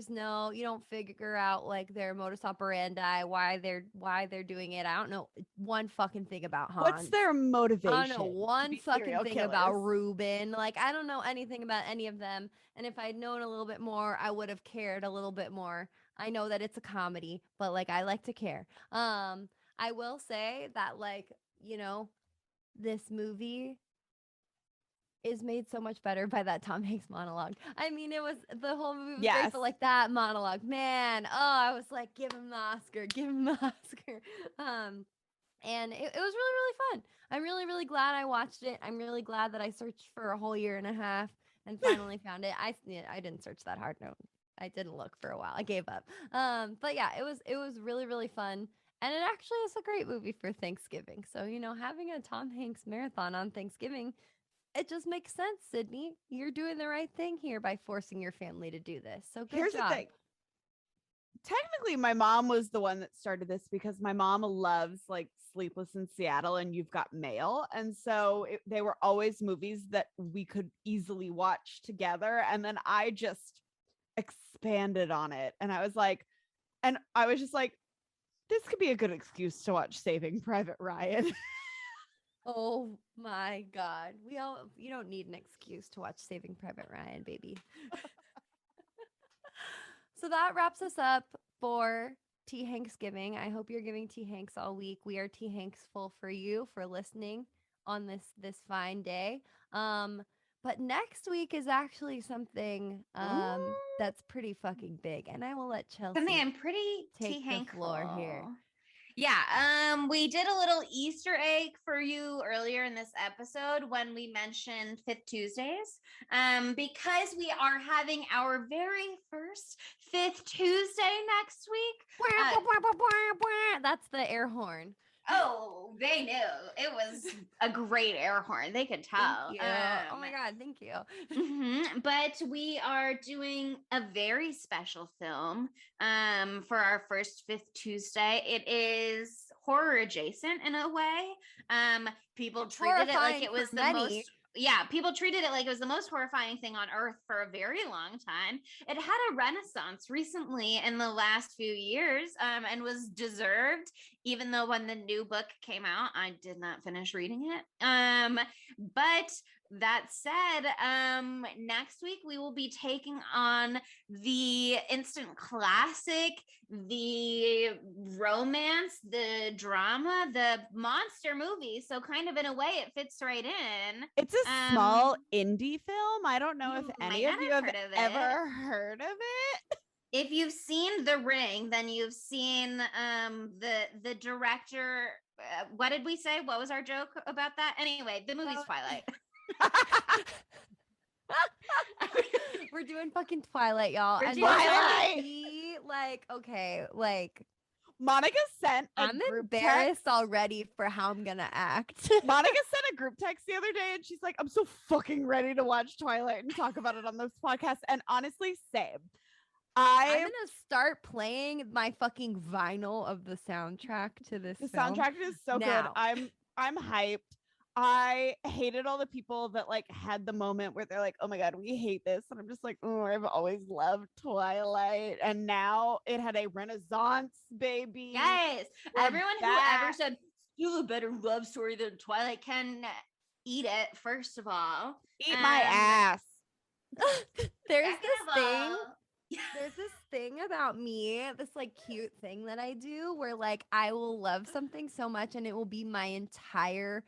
don't figure out like their modus operandi, why they're doing it. I don't know one fucking thing about Hans. What's their motivation? I don't know one fucking thing about Ruben. Like, I don't know anything about any of them. And if I'd known a little bit more, I would have cared a little bit more. I know that it's a comedy, but like, I like to care. I will say that, like, this movie is made so much better by that Tom Hanks monologue. I mean, it was the whole movie was great, Yes. but like that monologue, man, I was like, give him the Oscar, give him the Oscar. And it was really, really fun. I'm really, really glad I watched it. I'm really glad that I searched for a whole year and a half and finally found it. I didn't search that hard. No, I didn't look for a while. I gave up. But yeah, it was really, really fun. And it actually is a great movie for Thanksgiving. So, having a Tom Hanks marathon on Thanksgiving, it just makes sense, Sydney. You're doing the right thing here by forcing your family to do this. So good job. The thing. Technically, my mom was the one that started this because my mom loves like Sleepless in Seattle and You've Got Mail. And so they were always movies that we could easily watch together. And then I just expanded on it. And I was just like, this could be a good excuse to watch Saving Private Ryan. Oh my God. You don't need an excuse to watch Saving Private Ryan, baby. So that wraps us up for T-Hanksgiving. I hope you're giving T-Hanks all week. We are T-Hanksful for you for listening on this fine day. But next week is actually something that's pretty fucking big, and I will let Chelsea I'm pretty take the floor here. Yeah, we did a little Easter egg for you earlier in this episode when we mentioned Fifth Tuesdays, because we are having our very first Fifth Tuesday next week. That's the air horn. Oh, they knew. It was a great air horn. They could tell. Thank you. Oh my God, thank you. But we are doing a very special film for our first Fifth Tuesday. It is horror adjacent in a way. People treated it like it was the most... Yeah, people treated it like it was the most horrifying thing on earth for a very long time. It had a renaissance recently in the last few years, and was deserved, even though when the new book came out, I did not finish reading it. But that said, next week we will be taking on the instant classic, the romance, the drama, the monster movie. So kind of in a way it fits right in. It's a small indie film. I don't know if any of you have ever heard of it. If you've seen The Ring, then you've seen the director. What did we say? What was our joke about that? Anyway, the movie's Twilight. We're doing fucking Twilight, y'all. And Twilight. Monica sent I'm embarrassed already for how I'm gonna act. Monica sent a group text the other day and she's like, I'm so fucking ready to watch Twilight and talk about it on this podcast. And honestly, same. I'm gonna start playing my fucking vinyl of the soundtrack to this film. Soundtrack is so good. I'm hyped. I hated all the people that like had the moment where they're like, oh my God, we hate this. And I'm just like, oh, I've always loved Twilight. And now it had a renaissance, baby. Yes. Everyone who ever said, still a better love story than Twilight can eat it, first of all. Eat my ass. There's this thing about me, this like cute thing that I do where like I will love something so much and it will be my entire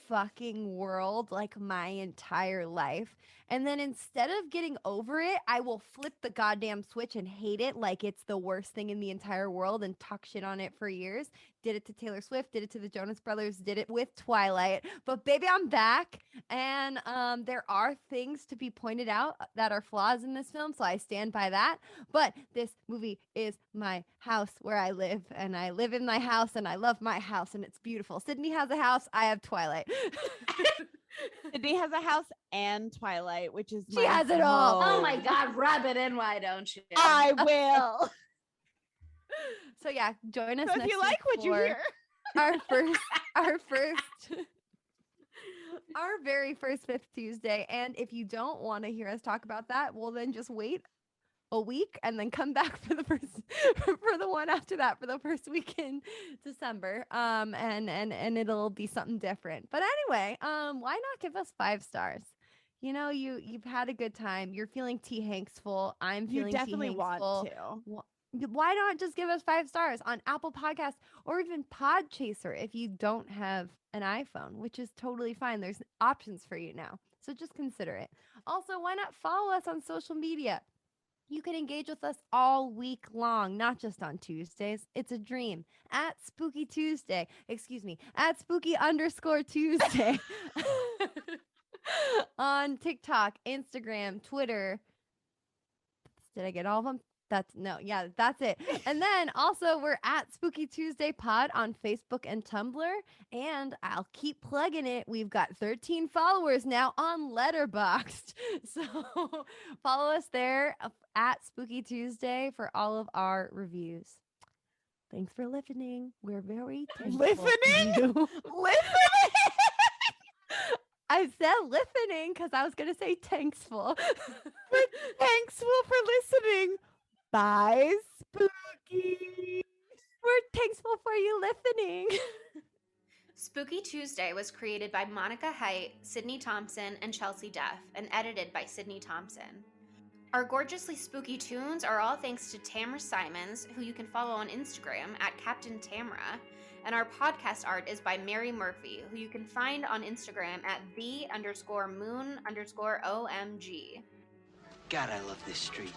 fucking world, like my entire life. And then instead of getting over it, I will flip the goddamn switch and hate it like it's the worst thing in the entire world and talk shit on it for years. Did it to Taylor Swift, did it to the Jonas Brothers, did it with Twilight. But baby, I'm back. And there are things to be pointed out that are flaws in this film, so I stand by that. But this movie is my house where I live, and I live in my house, and I love my house, and it's beautiful. Sydney has a house, I have Twilight. Sydney has a house and Twilight, which is she has it all. Oh my God, rub it in, why don't you? I will. So yeah, join us. So if you like what you hear, our very first Fifth Tuesday. And if you don't want to hear us talk about that, well then just wait a week and then come back for the one after that, for the first week in December. And it'll be something different. But anyway, why not give us 5 stars? You know, you've had a good time. You're feeling T-Hanksful. I'm feeling definitely T-Hanksful. Want to. Why not just give us 5 stars on Apple Podcasts or even Podchaser if you don't have an iPhone, which is totally fine. There's options for you now. So just consider it. Also, why not follow us on social media? You can engage with us all week long, not just on Tuesdays. It's a dream. At Spooky Tuesday, at Spooky_Tuesday on TikTok, Instagram, Twitter. Did I get all of them? That's it. And then also we're at Spooky Tuesday Pod on Facebook and Tumblr. And I'll keep plugging it. We've got 13 followers now on Letterboxd. So follow us there at Spooky Tuesday for all of our reviews. Thanks for listening. We're very thankful. Listening? I said listening because I was going to say thanksful. But thanksful for listening. Bye, Spooky. We're thankful for you listening. Spooky Tuesday was created by Monica Height, Sydney Thompson, and Chelsea Duff, and edited by Sydney Thompson. Our gorgeously spooky tunes are all thanks to Tamara Simons, who you can follow on Instagram at Captain Tamara, and our podcast art is by Mary Murphy, who you can find on Instagram at _the_moon_omg. God, I love this street.